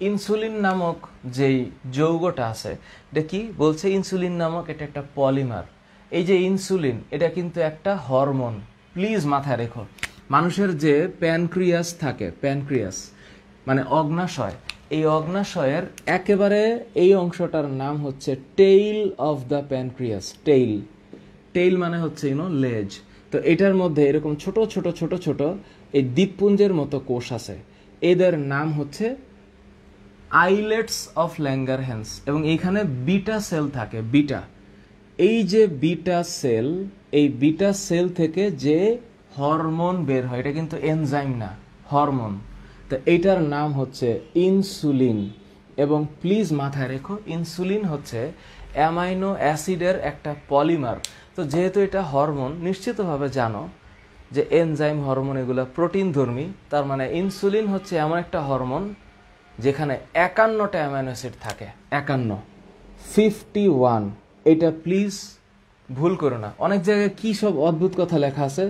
ইনসুলিন নামক যেই যৌগটা আছে এটা কি বলছে? ইনসুলিন নামক এটা একটা পলিমার। এই যে ইনসুলিন এটা কিন্তু একটা হরমোন, প্লিজ মাথায় রেখো। মানুষের যে প্যানক্রিয়াস থাকে, প্যানক্রিয়াস মানে অগ্নাশয়, এই অগ্নাশয়ের একেবারে এই অংশটার নাম হচ্ছে tail of the pancreas. Tail, tail মানে হচ্ছে লেজ। তো এটার মধ্যে এরকম ছোট ছোট ছোট ছোট এই দ্বীপপুঞ্জের মতো কোষ আছে, এদের নাম হচ্ছে আইলেটস অফ ল্যাঙ্গারহ্যান্স। এবং এইখানে বিটা সেল থাকে, বিটা। এই যে বিটা সেল, এই বিটা সেল থেকে যে হরমোন বের হয়, এটা কিন্তু এনজাইম না, হরমোন। তো এইটার নাম হচ্ছে ইনসুলিন। এবং প্লিজ মাথায় রেখো, ইনসুলিন হচ্ছে অ্যামাইনো অ্যাসিডের একটা পলিমার। তো যেহেতু এটা হরমোন, নিশ্চিতভাবে জানো যে এনজাইম, হরমোন এগুলো প্রোটিন ধর্মী। তার মানে ইনসুলিন হচ্ছে এমন একটা হরমোন যেখানে 51টা অ্যামাইনো অ্যাসিড থাকে। 51 এটা প্লিজ ভুল করো না। অনেক জায়গায় কি সব অদ্ভুত কথা লেখা আছে।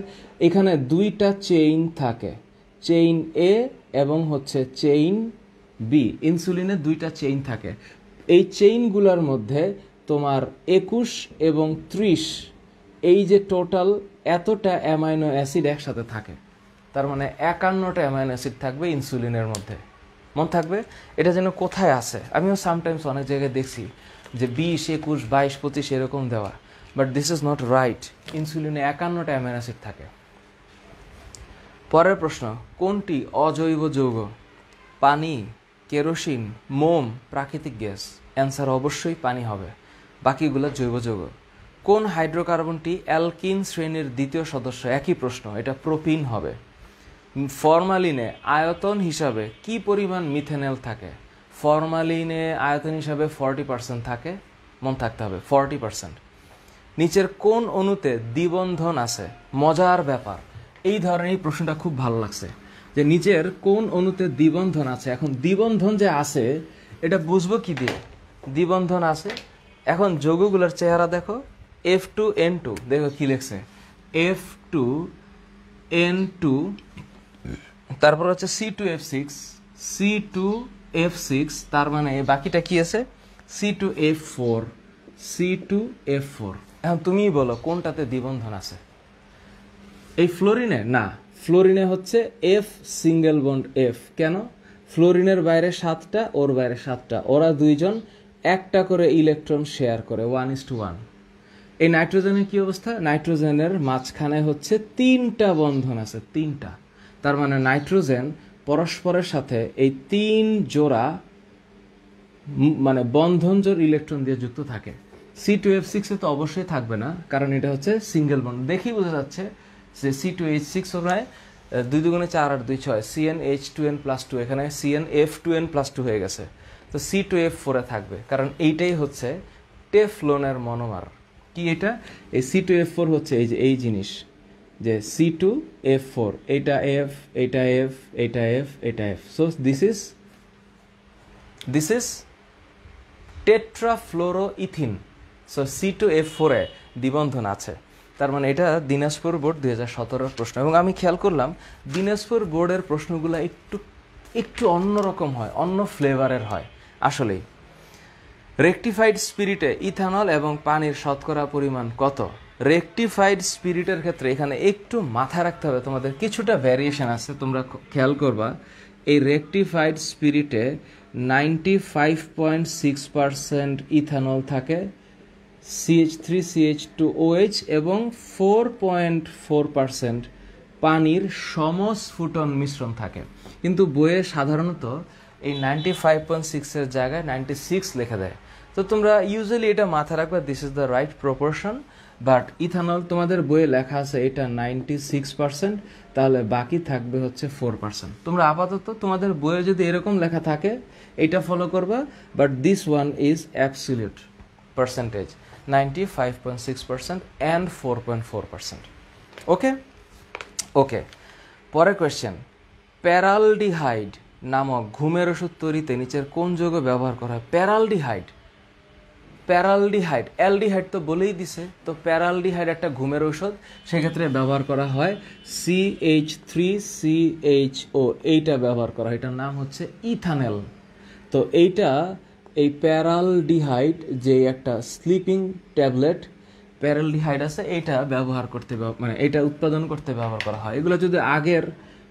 এখানে 2টা চেইন থাকে, চেইন এ এবং হচ্ছে চেইন বি। ইনসুলিনে 2টা চেইন থাকে। এই চেইনগুলোর মধ্যে তোমার 21 এবং 30, এই যে টোটাল এতটা অ্যামাইনো অ্যাসিড একসাথে থাকে। তার মানে 51টা অ্যামাইনো অ্যাসিড থাকবে ইনসুলিনের মধ্যে। মন থাকবে? এটা যেন কোথায় আছে, আমিও সামটাইমস অনেক জায়গায় দেখছি যে 20, 21, 22, 25 এরকম দেওয়া, but this is not right. ইনসুলিনে 51টা অ্যামাইনো অ্যাসিড থাকে। পরের প্রশ্ন, কোনটি অজৈব যৌগ? পানি, কেরোসিন, মোম, প্রাকৃতিক গ্যাস? অ্যান্সার অবশ্যই পানি হবে, বাকিগুলো জৈব যৌগ। কোন হাইড্রোকার্বনটি অ্যালকিন শ্রেণীর দ্বিতীয় সদস্য? একই প্রশ্ন, এটা প্রোপিন হবে। ফরমালিনে আয়তন হিসাবে কি পরিমাণ মিথেনল থাকে? ফরমালিনে আয়তন হিসাবে 40% থাকে, মন থাকতে হবে 40%। নিচের কোন অণুতে দ্বিবন্ধন আছে? মজার ব্যাপার, এই ধরনের এই প্রশ্নটা খুব ভালো লাগছে যে নিচের কোন অণুতে দ্বিবন্ধন আছে। এখন দ্বিবন্ধন যে আছে এটা বুঝবো কি দিয়ে? দ্বিবন্ধন আছে। এখন যৌগগুলোর চেহারা দেখো, F2N2, দেখো কি লিখছে, F2N2, তারপর হচ্ছে C2F6, C2F6, তার মানে বাকিটা কি আছে, C2F4, C2F4। এখন তুমিই বলো কোনটাতে দ্বিবন্ধন আছে? এই ফ্লোরিনে না, ফ্লোরিনে হচ্ছে F সিঙ্গেল বন্ড F। কেন? ফ্লোরিনের বাইরে 7টা, ওর বাইরে 7টা, ওরা দুইজন একটা করে ইলেকট্রন শেয়ার করে 1:1। এই নাইট্রোজেনের কি অবস্থা? নাইট্রোজেনের মাঝখানে হচ্ছে 3টা বন্ধন আছে, 3টা। তার মানে নাইট্রোজেন পরস্পরের সাথে এই 3 জোড়া মানে বন্ধন জোড় ইলেকট্রন দিয়ে যুক্ত থাকে। C2F6 এ তো অবশ্যই থাকবে না, কারণ এটা হচ্ছে সিঙ্গেল বন্ড। দেখেই বোঝা যাচ্ছে যে C2H6 হয় 2 দুগুণে 4 আর 2 6, CnH2n+2, এখানে CnF2n+2 হয়ে গেছে। তো C2F4 এ থাকবে, কারণ এইটাই হচ্ছে টেফলনের মনোমার। কি এটা? এই C2F4 হচ্ছে এই যে এই জিনিস, যে C2F4, এইটা F, এইটা F, এইটা F, এইটা F। So this is tetrafluoroethene. So C2F4 এ দ্বিবন্ধন আছে। তার মানে এটা দিনাজপুর বোর্ড 2017 প্রশ্ন। এবং আমি খেয়াল করলাম দিনাজপুর বোর্ডের প্রশ্নগুলো একটু অন্যরকম হয়, অন্য ফ্লেভারের হয় আসলেই। রেকটিফাইড স্পিরিটে ইথানল এবং পানির শতকরা পরিমাণ কত? রেকটিফাইড স্পিরিটের ক্ষেত্রে এখানে একটু মাথায় রাখতে হবে, তোমাদের কিছুটা ভ্যারিয়েশন আছে, তোমরা খেয়াল করবা। এই রেকটিফাইড স্পিরিটে 95.6% ইথানল থাকে, CH3CH2OH, এবং 4.4% পানির সমস্ফুটন মিশ্রণ থাকে। কিন্তু বইয়ে সাধারণত এই 95.6 এর জায়গায় 96 লেখা দেয়। তো তোমরা ইউজুয়ালি এটা মাথায় রাখবে, this is the right proportion. But ethanol তোমাদের বইয়ে লেখা আছে এটা 96%, তাহলে বাকি থাকবে হচ্ছে 4%। তোমরা আপাতত তোমাদের বইয়ে যদি এরকম লেখা থাকে এটা ফলো করবা, but this one is absolute percentage, 95.6% and 4.4%। ওকে ওকে, পরের কোয়েশ্চেন, প্যারালডিহাইড নামক ঘুমের ওষুধ তৈরিতে নিচের কোন যৌগ ব্যবহার করা হয়? প্যারালডিহাইড, অ্যালডিহাইড তো বলেই দিছে, তো প্যারালডিহাইড একটা ঘুমের ঔষধ, সেক্ষেত্রে ব্যবহার করা হয় CH3CHO, এইটা ব্যবহার করা হয়, এটার নাম হচ্ছে ইথানেল। তো এইটা, এই প্যারালডিহাইড যে একটা স্লিপিং ট্যাবলেট প্যারালডিহাইড আছে, এইটা ব্যবহার করতে মানে এটা উৎপাদন করতে ব্যবহার করা হয়। এগুলো যদি আগের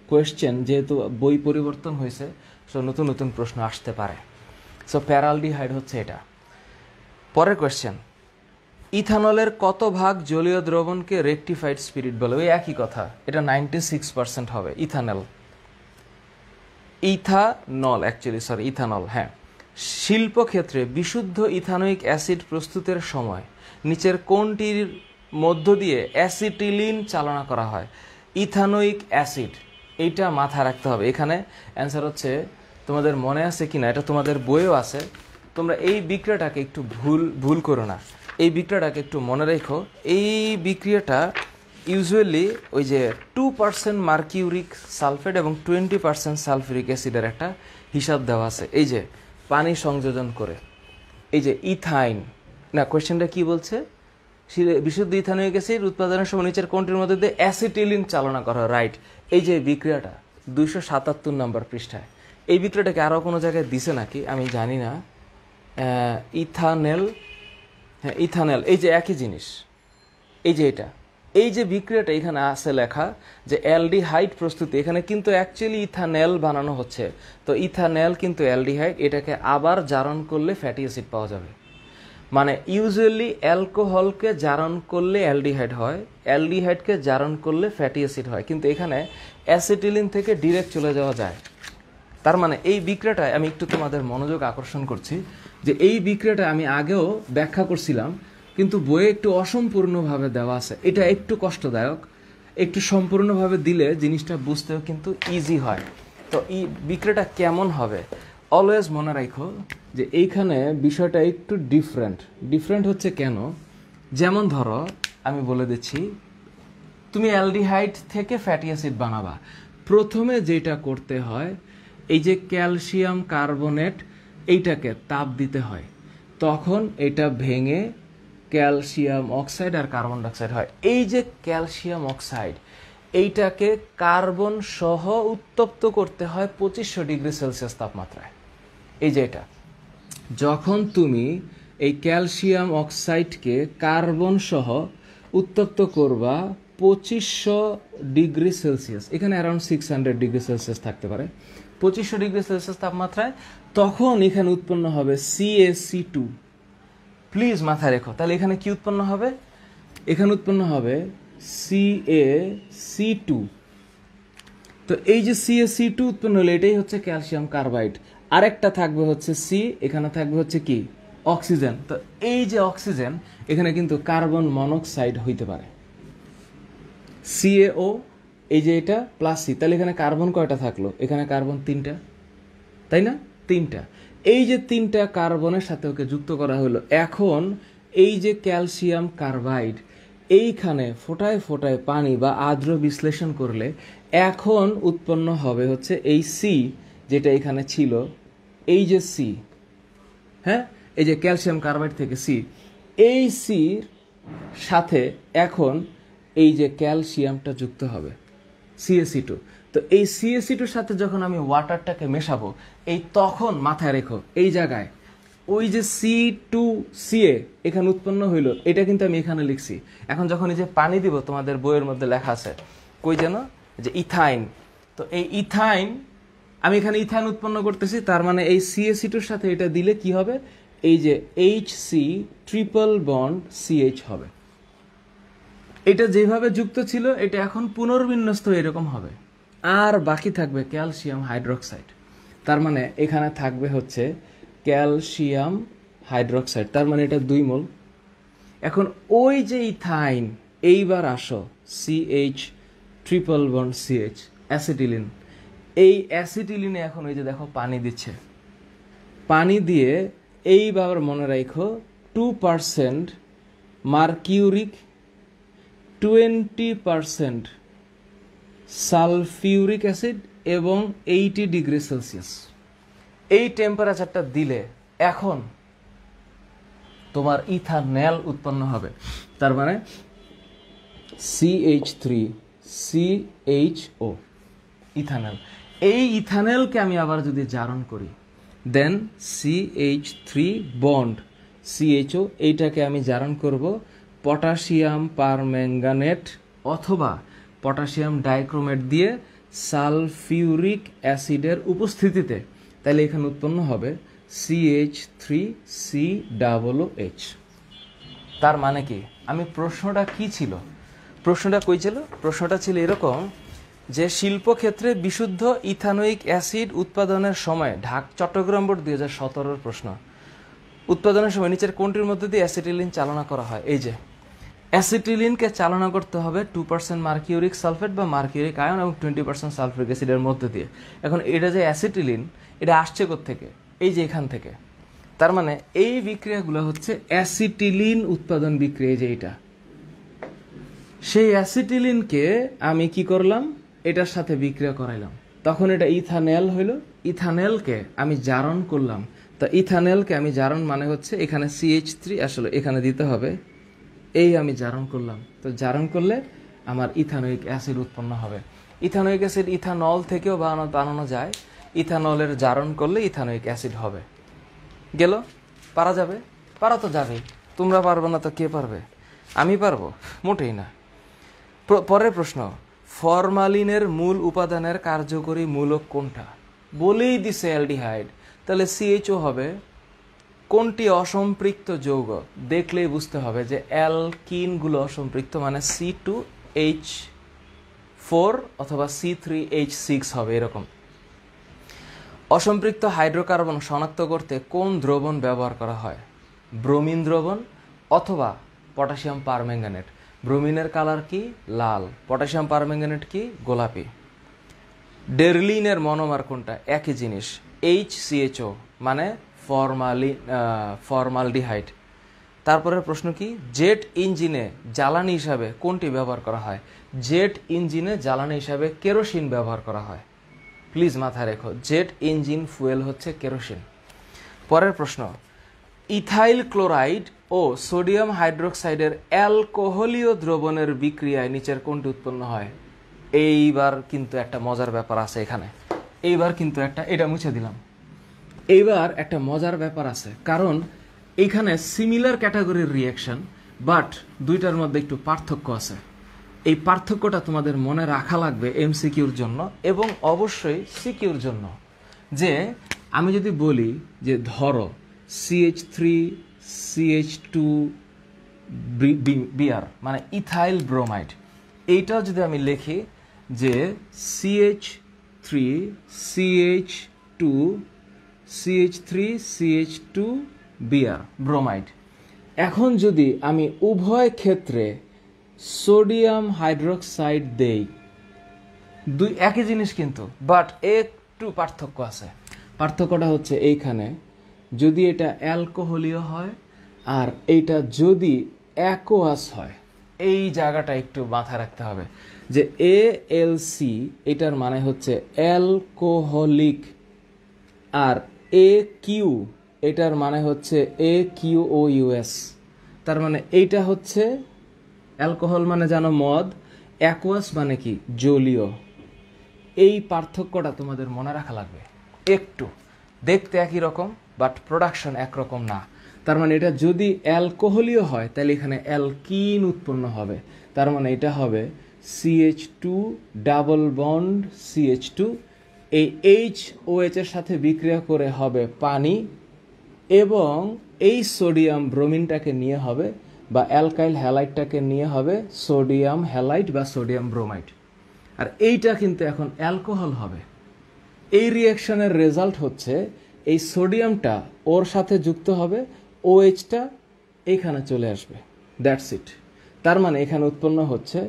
কোয়েশ্চেন, যেহেতু বই পরিবর্তন হয়েছে, সো নতুন নতুন প্রশ্ন আসতে পারে। সো প্যারালডিহাইড হচ্ছে এটা। পরের কোয়েশ্চেন, ইথানলের কত ভাগ জলীয় দ্রবণকে রেকটিফাইড স্পিরিট বলে? ওই একই কথা, এটা 96% হবে ইথানল, ইথানল। হ্যাঁ, শিল্পক্ষেত্রে বিশুদ্ধ ইথানোয়িক অ্যাসিড প্রস্তুতের সময় নিচের কোনটির মধ্য দিয়ে অ্যাসিটিলিন চালনা করা হয়? ইথানোয়িক অ্যাসিড, এইটা মাথায় রাখতে হবে। এখানে অ্যান্সার হচ্ছে, তোমাদের মনে আছে কিনা, এটা তোমাদের বইও আছে, তোমরা এই বিক্রিয়াটাকে একটু ভুল করো না, এই বিক্রিয়াটাকে একটু মনে রেখো। এই বিক্রিয়াটা ইউজুয়ালি ওই যে 2% মার্কিউরিক সালফেট এবং 20% সালফিউরিক অ্যাসিডের একটা হিসাব দেওয়া আছে, এই যে পানি সংযোজন করে, এই যে ইথাইন না, কোয়েশ্চেনটা কি বলছে? বিশুদ্ধ ইথানোয়িক অ্যাসিড উৎপাদনের সময় নিচের কোনটির মধ্যে দিয়ে অ্যাসিটিলিন চালনা করা হয়? রাইট, এই যে বিক্রিয়াটা 277 নম্বর পৃষ্ঠায়। এই বিক্রিয়াটাকে আরও কোনো জায়গায় দিছে নাকি আমি জানি না। ইথানেল, হ্যাঁ ইথানেল, এই যে একই জিনিস, এই যে এটা, এই যে বিক্রিয়াটা এখানে আছে লেখা যে অ্যালডিহাইড প্রস্তুতি, এখানে কিন্তু অ্যাকচুয়ালি ইথানেল বানানো হচ্ছে। তো ইথানেল কিন্তু অ্যালডিহাইড, এটাকে আবার জারণ করলে ফ্যাটি অ্যাসিড পাওয়া যাবে। মানে ইউজুয়ালি অ্যালকোহলকে জারণ করলে অ্যালডিহাইড হয়, অ্যালডিহাইডকে জারণ করলে ফ্যাটি অ্যাসিড হয়, কিন্তু এখানে অ্যাসিটিলিন থেকে ডিরেক্ট চলে যাওয়া যায়। তার মানে এই বিক্রিয়াটায় আমি একটু তোমাদের মনোযোগ আকর্ষণ করছি যে এই বিক্রিয়াটা আমি আগেও ব্যাখ্যা করছিলাম, কিন্তু বইয়ে একটু অসম্পূর্ণভাবে দেওয়া আছে। এটা একটু কষ্টদায়ক, একটু সম্পূর্ণভাবে দিলে জিনিসটা বুঝতেও কিন্তু ইজি হয়। তো এই বিক্রিয়াটা কেমন হবে অলওয়েজ মনে রাখো যে এইখানে বিষয়টা একটু ডিফারেন্ট হচ্ছে কেন? যেমন ধরো আমি বলে দিচ্ছি, তুমি অ্যালডিহাইড থেকে ফ্যাটি অ্যাসিড বানাবা, প্রথমে যেটা করতে হয়, এই যে ক্যালসিয়াম কার্বনেট এইটাকে তাপ দিতে হয়, তখন এটা ভেঙে ক্যালসিয়াম অক্সাইড আর কার্বন ডাইঅক্সাইড হয়। এই যে ক্যালসিয়াম অক্সাইড, এইটাকে কার্বন সহ উত্তপ্ত করতে হয় 2500 ডিগ্রি সেলসিয়াস তাপমাত্রায়। এই যে এটা, যখন তুমি এই ক্যালসিয়াম অক্সাইডকে কার্বন সহ উত্তপ্ত করবা 2500 ডিগ্রি সেলসিয়াস, এখানে অ্যারাউন্ড 600 ডিগ্রি সেলসিয়াস থাকতে পারে, 2500 ডিগ্রি সেলসিয়াস তাপমাত্রায়, তখন এখানে উৎপন্ন হবে CaC2। প্লিজ মাথায় রেখো, তাহলে এখানে কি উৎপন্ন হবে? এখানে উৎপন্ন হবে CaC2। তো এই যে CaC2 উৎপন্ন হলো, এটাই হচ্ছে ক্যালসিয়াম কার্বাইড। আরেকটা থাকবে হচ্ছে সি, এখানে থাকবে হচ্ছে কি অক্সিজেন। তো এই যে অক্সিজেন, এখানে কিন্তু কার্বন মনোক্সাইড হইতে পারে, CaO, এই যে এটা প্লাস সি, তাহলে এখানে কার্বন কয়টা থাকলো? এখানে কার্বন 3টা, তাই না? 3টা। এই যে 3টা কার্বনের সাথে ওকে যুক্ত করা হলো। এখন এই যে ক্যালসিয়াম কার্বাইড, এইখানে ফোটায় ফোটায় পানি বা আর্দ্র বিশ্লেষণ করলে এখন উৎপন্ন হবে হচ্ছে এই সি, যেটা এখানে ছিল, এই যে সি, হ্যাঁ, এই যে ক্যালসিয়াম কার্বাইড থেকে সি, এই সির সাথে এখন এই যে ক্যালসিয়ামটা যুক্ত হবে CaC2। তো এই CaC2-র সাথে যখন আমি ওয়াটারটাকে মেশাবো, এই তখন মাথায় রেখো এই জায়গায় ওই যে C2Ca এখানে উৎপন্ন হইলো, এটা কিন্তু আমি এখানে লিখছি। এখন যখন এই যে পানি দিব, তোমাদের বইয়ের মধ্যে লেখা আছে কই যেন, যে ইথাইন। তো এই ইথাইন, আমি এখানে ইথাইন উৎপন্ন করতেছি, তার মানে এই CaC2-র সাথে এটা দিলে কি হবে? এই যে HC ট্রিপল বন্ড CH হবে। এটা যেভাবে যুক্ত ছিল, এটা এখন পুনর্বিন্যস্ত এরকম হবে। আর বাকি থাকবে ক্যালসিয়াম হাইড্রোক্সাইড, তার মানে এখানে থাকবে হচ্ছে ক্যালসিয়াম হাইড্রোক্সাইড, তার মানে এটা 2 মোল। এখন ওই যে ইথাইন, এইবার আসো CH triple bond CH acetylene, এই অ্যাসিটিলিনে এখন ওই যে দেখো পানি দিচ্ছে, পানি দিয়ে এইবার মনে রাখো 2% মার্কিউরিক, 20% সালফিউরিক অ্যাসিড এবং 80 ডিগ্রি সেলসিয়াস, এই টেম্পারেচারটা দিলে এখন তোমার ইথানল উৎপন্ন হবে। তার মানে CH3CHO ইথানল। এই ইথানলকে আমি আবার যদি জারণ করি, দেন CH3 বন্ড CHO, এইটাকে আমি জারণ করব পটাশিয়াম পারম্যাঙ্গানেট অথবা পটাশিয়াম ডাইক্রোমেট দিয়ে সালফিউরিক অ্যাসিডের উপস্থিতিতে, তাহলে এখানে উৎপন্ন হবে CH3COOH। তার মানে কি? আমি প্রশ্নটা কি ছিল? প্রশ্নটা কই ছিল? প্রশ্নটা ছিল এরকম যে শিল্পক্ষেত্রে বিশুদ্ধ ইথানোয়িক অ্যাসিড উৎপাদনের সময় চট্টগ্রাম বোর্ড 2017-র প্রশ্ন, উৎপাদনের সময় নিচের কোনটির মধ্যে দিয়ে অ্যাসিটিলিন চালনা করা হয়? এই যে অ্যাসিটিলিনকে চালনা করতে হবে 2% মার্কিউরিক সালফেট বা মার্কিউরিক আয়ন এবং 20% সালফিউরিক অ্যাসিডের মধ্যে দিয়ে। এখন এটা যে অ্যাসিটিলিন, এটা আসছে কোত্থেকে? এই যে এখান থেকে। তার মানে এই বিক্রিয়াগুলো হচ্ছে অ্যাসিটিলিন উৎপাদন বিক্রিয়া, যে এটা, সেই অ্যাসিটিলিনকে আমি কি করলাম? এটার সাথে বিক্রিয়া করাইলাম, তখন এটা ইথানল হইল। ইথানলকে আমি জারণ করলাম, তো ইথানলকে আমি জারণ মানে হচ্ছে এখানে CH3 আসলে এখানে দিতে হবে, এই আমি জারণ করলাম। তো জারণ করলে আমার ইথানোয়িক অ্যাসিড উৎপন্ন হবে। ইথানোয়িক অ্যাসিড ইথানল থেকেও বানানো যায়, ইথানলের জারণ করলে ইথানোয়িক অ্যাসিড হবে। গেল? পারা যাবে? পারা তো যাবেই। তোমরা পারবে না তো কে পারবে? আমি পারবো? মোটেই না। পরের প্রশ্ন, ফরমালিনের মূল উপাদানের কার্যকরী মূলক কোনটা? বলেই দিছে অ্যালডিহাইড, তাহলে CHO হবে। কোনটি অসম্পৃক্ত যৌগ? দেখলেই বুঝতে হবে যে অ্যালকিনগুলো অসম্পৃক্ত, মানে C2H4 অথবা C3H6 হবে এরকম। অসম্পৃক্ত হাইড্রোকার্বন শনাক্ত করতে কোন দ্রবণ ব্যবহার করা হয়? ব্রোমিন দ্রবণ অথবা পটাশিয়াম পারম্যাঙ্গানেট। ব্রোমিনের কালার কি? লাল। পটাশিয়াম পারম্যাঙ্গানেট কি? গোলাপি। ডেরলিনের মনোমার কোনটা? একই জিনিস, HCHO, মানে ফর্মালডিহাইড। তারপরের প্রশ্ন কি? জেট ইঞ্জিনে জ্বালানি হিসাবে কোনটি ব্যবহার করা হয়? জেট ইঞ্জিনে জ্বালানি হিসাবে কেরোসিন ব্যবহার করা হয়। প্লিজ মাথায় রেখো, জেট ইঞ্জিন ফুয়েল হচ্ছে কেরোসিন। পরের প্রশ্ন, ইথাইল ক্লোরাইড ও সোডিয়াম হাইড্রোক্সাইডের অ্যালকোহলীয় দ্রবণের বিক্রিয়ায় নিচের কোনটি উৎপন্ন হয়? এইবার কিন্তু একটা মজার ব্যাপার আছে এখানে। এইবার কিন্তু এটা মুছে দিলাম। এইবার একটা মজার ব্যাপার আছে, কারণ এইখানে সিমিলার ক্যাটাগরির রিয়াকশন, বাট দুইটার মধ্যে একটু পার্থক্য আছে। এই পার্থক্যটা তোমাদের মনে রাখা লাগবে এমসিকিউর জন্য এবং অবশ্যই সিকিউর জন্য। যে আমি যদি বলি যে ধরো CH3CH2 Br মানে ইথাইল ব্রোমাইড, এইটাও যদি আমি লিখি যে CH3CH2 Br ব্রোমাইড। এখন যদি আমি উভয় ক্ষেত্রে সোডিয়াম হাইড্রোক্সাইড দেই, দুই একই জিনিস কিন্তু, বাট একটু পার্থক্য আছে। পার্থক্যটা হচ্ছে এইখানে, যদি এটা অ্যালকোহলীয় হয় আর এইটা যদি অ্যাকোয়াস হয়, এই জায়গাটা একটু মাথায় রাখতে হবে যে ALC এটার মানে হচ্ছে অ্যালকোহলিক, আর AQ এটার মানে হচ্ছে AQOUS। তার মানে এইটা হচ্ছে অ্যালকোহল মানে জানো মদ, অ্যাকোয়াস মানে কি জলীয়। এই পার্থক্যটা তোমাদের মনে রাখা লাগবে। একটু দেখতে একই রকম বাট প্রোডাকশন একরকম না। তার মানে এটা যদি অ্যালকোহলীয় হয় তাহলে এখানে অ্যালকিন উৎপন্ন হবে। তার মানে এটা হবে CH2 ডাবল বন্ড CH2, এই HOH এর সাথে বিক্রিয়া করে হবে পানি, এবং এই সোডিয়াম ব্রোমিনটাকে নিয়ে হবে বা অ্যালকাইল হ্যালাইডটাকে নিয়ে হবে সোডিয়াম হ্যালাইড বা সোডিয়াম ব্রোমাইড। আর এইটা কিন্তু এখন অ্যালকোহল হবে। এই রিঅ্যাকশনের রেজাল্ট হচ্ছে এই সোডিয়ামটা ওর সাথে যুক্ত হবে, OH-টা এইখানে চলে আসবে, দ্যাটস ইট। তার মানে এখানে উৎপন্ন হচ্ছে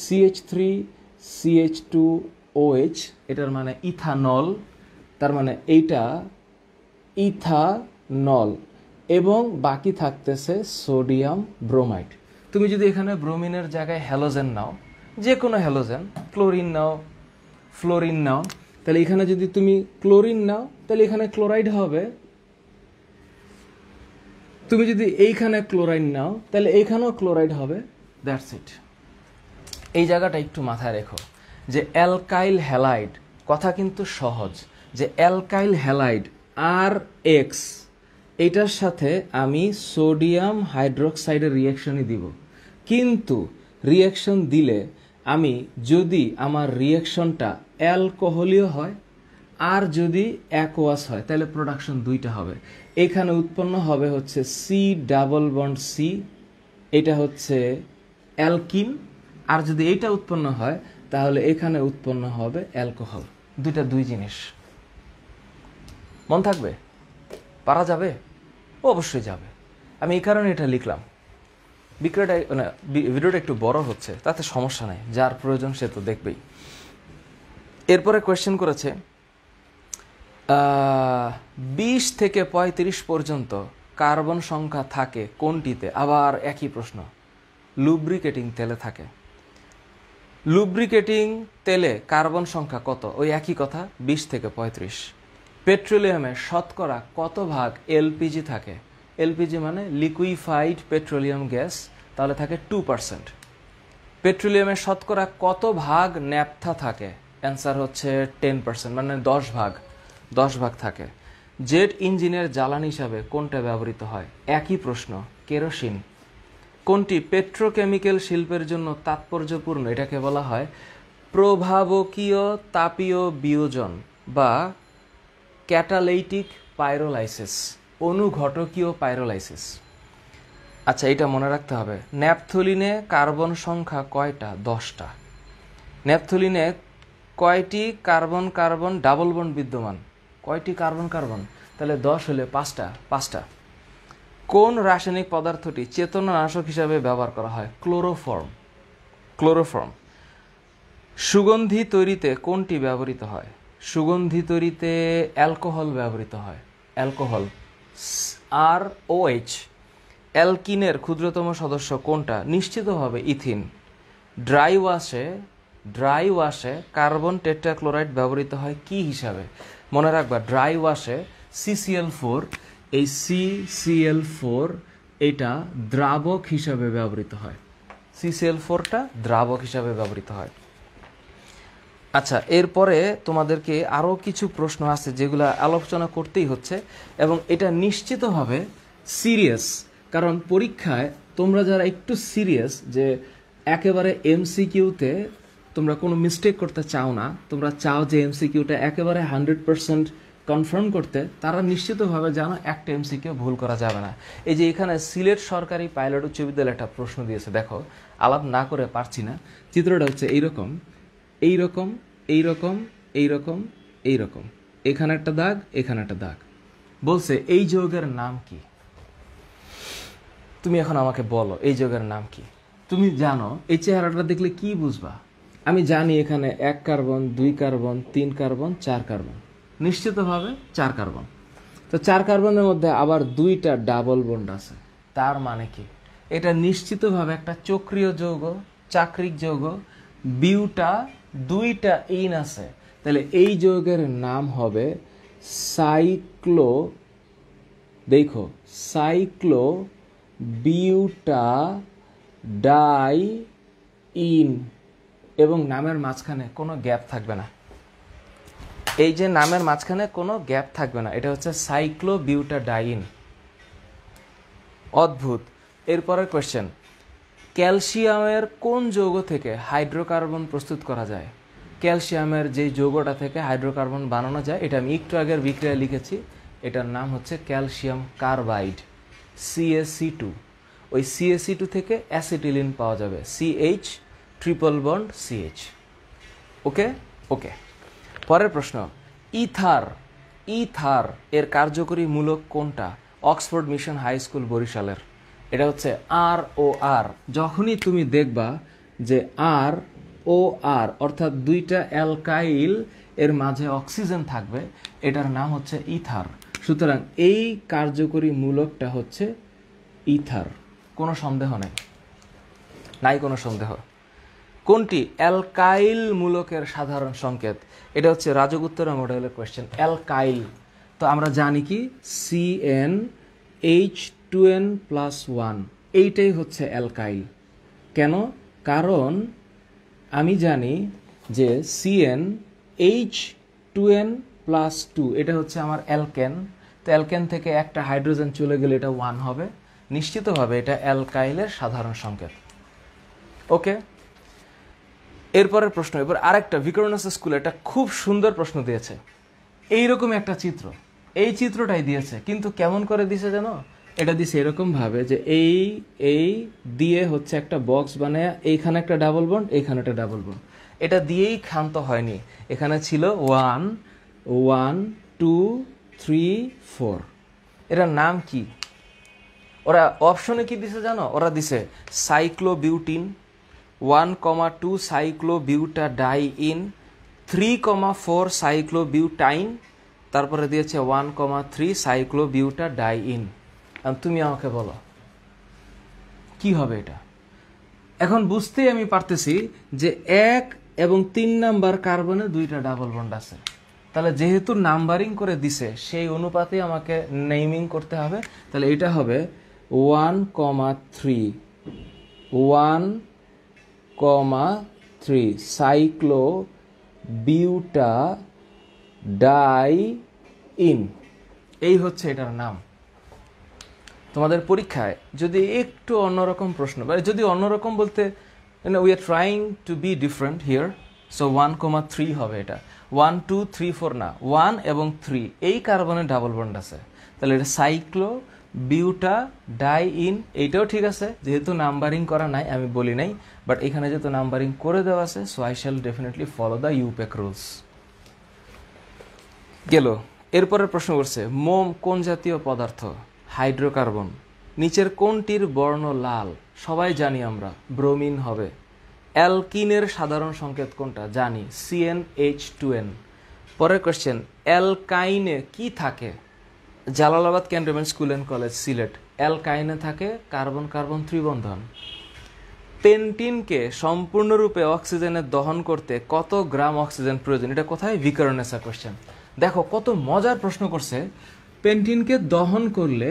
CH3CH2OH, এটার মানে ইথানল। তার মানে এইটা ইথানল, এবং বাকি থাকতেছে সোডিয়াম ব্রোমাইড। তুমি যদি এখানে ব্রোমিনের জায়গায় হ্যালোজেন নাও, যে কোনো হ্যালোজেন, ক্লোরিন নাও, ফ্লোরিন নাও, তাহলে এখানে যদি তুমি ক্লোরিন নাও তাহলে এখানে ক্লোরাইড হবে। তুমি যদি এইখানে ক্লোরাইড নাও তাহলে এইখানেও ক্লোরাইড হবে, দ্যাটস ইট। এই জায়গাটা একটু মাথায় রেখো যে অ্যালকাইল হ্যালাইড কথা কিন্তু সহজ, যে অ্যালকাইল হ্যালাইড RX এটার সাথে আমি সোডিয়াম হাইড্রোক্সাইডের রিঅ্যাকশনই দিব, কিন্তু রিঅ্যাকশন দিলে আমি যদি আমার রিঅ্যাকশনটা অ্যালকোহলীয় হয় আর যদি অ্যাকোয়াস হয় তাহলে প্রোডাকশন দুইটা হবে। এখানে উৎপন্ন হবে হচ্ছে C ডাবল বন্ড C, এটা হচ্ছে অ্যালকিন, আর যদি এইটা উৎপন্ন হয় তাহলে এখানে উৎপন্ন হবে অ্যালকোহল। দুইটা দুই জিনিস। মন থাকবে? পারা যাবে? অবশ্যই যাবে। আমি এই কারণে এটা লিখলাম। ভিডিওটা একটু বড় হচ্ছে, তাতে সমস্যা নেই, যার প্রয়োজন সে তো দেখবেই। এরপরে কোয়েশ্চেন করেছে 20 থেকে 35 পর্যন্ত কার্বন সংখ্যা থাকে কোনটিতে? আবার একই প্রশ্ন। লুব্রিকেটিং তেলে থাকে। লুব্রিকেটিং তেলে কার্বন সংখ্যা কত? ওই একই কথা, 20 থেকে 35। পেট্রোলিয়ামে শতকরা কত ভাগ এলপিজি থাকে? এলপিজি মানে লিকুইফাইড পেট্রোলিয়াম গ্যাস, তাহলে থাকে 2%। পেট্রোলিয়ামের শতকরা কত ভাগ ন্যাপথা থাকে? অ্যান্সার হচ্ছে 10%, মানে 10 ভাগ থাকে। জেট ইঞ্জিনের জ্বালানি হিসাবে কোনটা ব্যবহৃত হয়? একই প্রশ্ন, কেরোসিন। কোনটি পেট্রোকেমিক্যাল শিল্পের জন্য তাৎপর্যপূর্ণ? এটাকে বলা হয় প্রভাবকীয় তাপীয় বিয়োজন বা ক্যাটালাইটিক পাইরোলাইসিস, অনুঘটকীয় পাইরোলাইসিস। আচ্ছা, এটা মনে রাখতে হবে। ন্যাপথলিনে কার্বন সংখ্যা কয়টা? 10টা। ন্যাপথলিনে কয়টি কার্বন কার্বন ডাবল বন্ড বিদ্যমান? কয়টি কার্বন কার্বন? তাহলে 10 হলে 5টা। কোন রাসায়নিক পদার্থটি চেতনানাশক হিসাবে ব্যবহার করা হয়? ক্লোরোফর্ম। সুগন্ধি তৈরিতে কোনটি ব্যবহৃত হয়? সুগন্ধি তৈরিতে অ্যালকোহল ব্যবহৃত হয়। Alcohol, ROH। অ্যালকিনের ক্ষুদ্রতম সদস্য কোনটা? নিশ্চিতভাবে ইথিন। ড্রাই ওয়াশে কার্বন টেট্রাক্লোরাইড ব্যবহৃত হয় কি হিসাবে? মনে রাখবা, ড্রাই ওয়াশে CCl4 এই CCl4 এটা দ্রাবক হিসাবে ব্যবহৃত হয়। CCl4টা দ্রাবক হিসাবে ব্যবহৃত হয়। আচ্ছা, এরপরে তোমাদেরকে আরও কিছু প্রশ্ন আছে যেগুলো আলোচনা করতেই হচ্ছে, এবং এটা নিশ্চিতভাবে সিরিয়াস, কারণ পরীক্ষায় তোমরা যারা একটু সিরিয়াস যে একেবারে MCQতে তোমরা কোনো মিস্টেক করতে চাও না, তোমরা চাও যে MCQটা একেবারে 100% কনফার্ম করতে, তারা নিশ্চিতভাবে জানো একটা MCQ ভুল করা যাবে না। এই যে এখানে সিলেট সরকারি পাইলট উচ্চ বিদ্যালয়ে একটা প্রশ্ন দিয়েছে, দেখো আলাপ না করে পারছি না, চিত্রটা হচ্ছে এইরকম এইরকম এইরকম এইরকম এইরকম, এখানে একটা দাগ, এখানে একটা দাগ, বলছে এই যৌগের নাম কি? তুমি এখন আমাকে বলো এই যৌগের নাম কি? তুমি জানো এই চেহারাটা দেখলে কি বুঝবা? আমি জানি এখানে 1 কার্বন 2 কার্বন 3 কার্বন 4 কার্বন, নিশ্চিতভাবে 4 কার্বন। তো 4 কার্বনের মধ্যে আবার 2টা ডাবল বন্ড আছে, তার মানে কি? এটা নিশ্চিতভাবে একটা চক্রীয় যৌগ, চাক্রিক যৌগ। বিউটা 2টা ইন আছে, তাহলে এই যৌগের নাম হবে সাইক্লো, দেখো সাইক্লো বিউটা ডাই ইন, এবং নামের মাঝখানে কোনো গ্যাপ থাকবে না। এই যে নামের মাঝখানে কোনো গ্যাপ থাকবে না, এটা হচ্ছে সাইক্লো বিউটা ডাইন। অদ্ভুত। এরপরের কোয়েশ্চেন, ক্যালসিয়ামের কোন যৌগ থেকে হাইড্রোকার্বন প্রস্তুত করা যায়? ক্যালসিয়ামের যে যৌগটা থেকে হাইড্রোকার্বন বানানো যায়, এটা আমি একটু আগের বিক্রিয়া লিখেছি, এটার নাম হচ্ছে ক্যালসিয়াম কার্বাইড, CaC2। ওই CaC2 থেকে অ্যাসিটিলিন পাওয়া যাবে, CH ট্রিপল বন্ড CH। ওকে ওকে। পরের প্রশ্ন, ইথার, ইথার এর কার্যকরী মূলক কোনটা? অক্সফোর্ড মিশন হাই স্কুল বরিশালের, এটা হচ্ছে ROR। যখনই তুমি দেখবা যে ROR অর্থাৎ 2টা অ্যালকাইল এর মাঝে অক্সিজেন থাকবে, এটার নাম হচ্ছে ইথার। সুতরাং এই কার্যকরী মূলকটা হচ্ছে ইথার, কোনো সন্দেহ নেই, নাই কোনো সন্দেহ। কোনটি অ্যালকাইল মূলকের সাধারণ সংকেত? এটা হচ্ছে রাজগুপ্তরা মডেলের কোয়েশ্চেন। অ্যালকাইল তো আমরা জানি কি, CnH2n+1, এইটাই হচ্ছে অ্যালকাইল। কেন? কারণ আমি জানি যে CnH2n+2 এটা হচ্ছে আমার অ্যালকেন, তো অ্যালকেন থেকে একটা হাইড্রোজেন চলে গেলে এটা 1 হবে, নিশ্চিতভাবে এটা অ্যালকাইলের সাধারণ সংকেত। ওকে। এরপরের প্রশ্ন, এবার আরেকটা ভিক্টোরিয়াস স্কুলে একটা খুব সুন্দর প্রশ্ন দিয়েছে, এইরকম একটা চিত্র, এই চিত্রটাই দিয়েছে, কিন্তু কেমন করে দিয়েছে জানো? এটা দিয়েছে এরকম ভাবে যে এই দিয়ে হচ্ছে একটা বক্স বানায়, এইখানে একটা ডাবল বন্ড, এইখানে একটা ডাবল বন্ড, এটা দিয়েই ক্ষান্ত হয়নি, এখানে ছিল 1 1 2 3 4। এটার নাম কি? ওরা অপশনে কি দিছে জানো? ওরা দিছে সাইক্লোবিউটিন, 1,2 সাইক্লোবিউটাডাইন, 3,4 সাইক্লোবিউটাইন, তারপরে দিয়েছে 1,3 সাইক্লোবিউটাডাইন। তুমি আমাকে বলো কি হবে এটা? এখন বুঝতেই আমি পারতেছি যে 1 এবং 3 নাম্বার কার্বনে 2টা ডাবল বন্ড আছে, তাহলে যেহেতু নাম্বারিং করে দিছে সেই অনুপাতে আমাকে নেমিং করতে হবে, তাহলে এটা হবে 1,3 1,3 সাইক্লো বিউটাডাইন, এই হচ্ছে এটার নাম। তোমাদের পরীক্ষায় যদি একটু অন্যরকম প্রশ্ন, যদি অন্যরকম বলতে we are trying to B different here, so 1,3 হবে এটা, 1 2 3 4 না, 1 এবং 3 এই কার্বনের ডাবল বন্ড আছে, তাহলে এটা সাইক্লো বিউটাডাইন, এইটাও ঠিক আছে, যেহেতু নাম্বারিং করা নাই আমি বলি নাই, বাট এখানে যেহেতু নাম্বারিং করে দেওয়া আছে, so I shall definitely follow the IUPAC rules. গেল। এরপরের প্রশ্ন করছে, মোম কোন জাতীয় পদার্থ? হাইড্রোকার্বন। নিচের কোনটির বর্ণ লাল? সবাই জানি আমরা, ব্রোমিন হবে। অ্যালকিনের সাধারণ সংকেত কোনটা? জানি, CnH2n। পরের কোয়েশ্চেন, অ্যালকাইনে কি থাকে? Jalalabad cantonment school and college, Sylhet. অ্যালকাইনে থাকে কার্বন কার্বন ত্রিবন্ধন। পেন্টিনকে সম্পূর্ণরূপে অক্সিজেনে দহন করতে কত গ্রাম অক্সিজেন প্রয়োজন? এটা কোথায়? ভিকারুনেসা কোয়েশ্চেন। দেখো কত মজার প্রশ্ন করছে। পেন্টিনকে দহন করলে,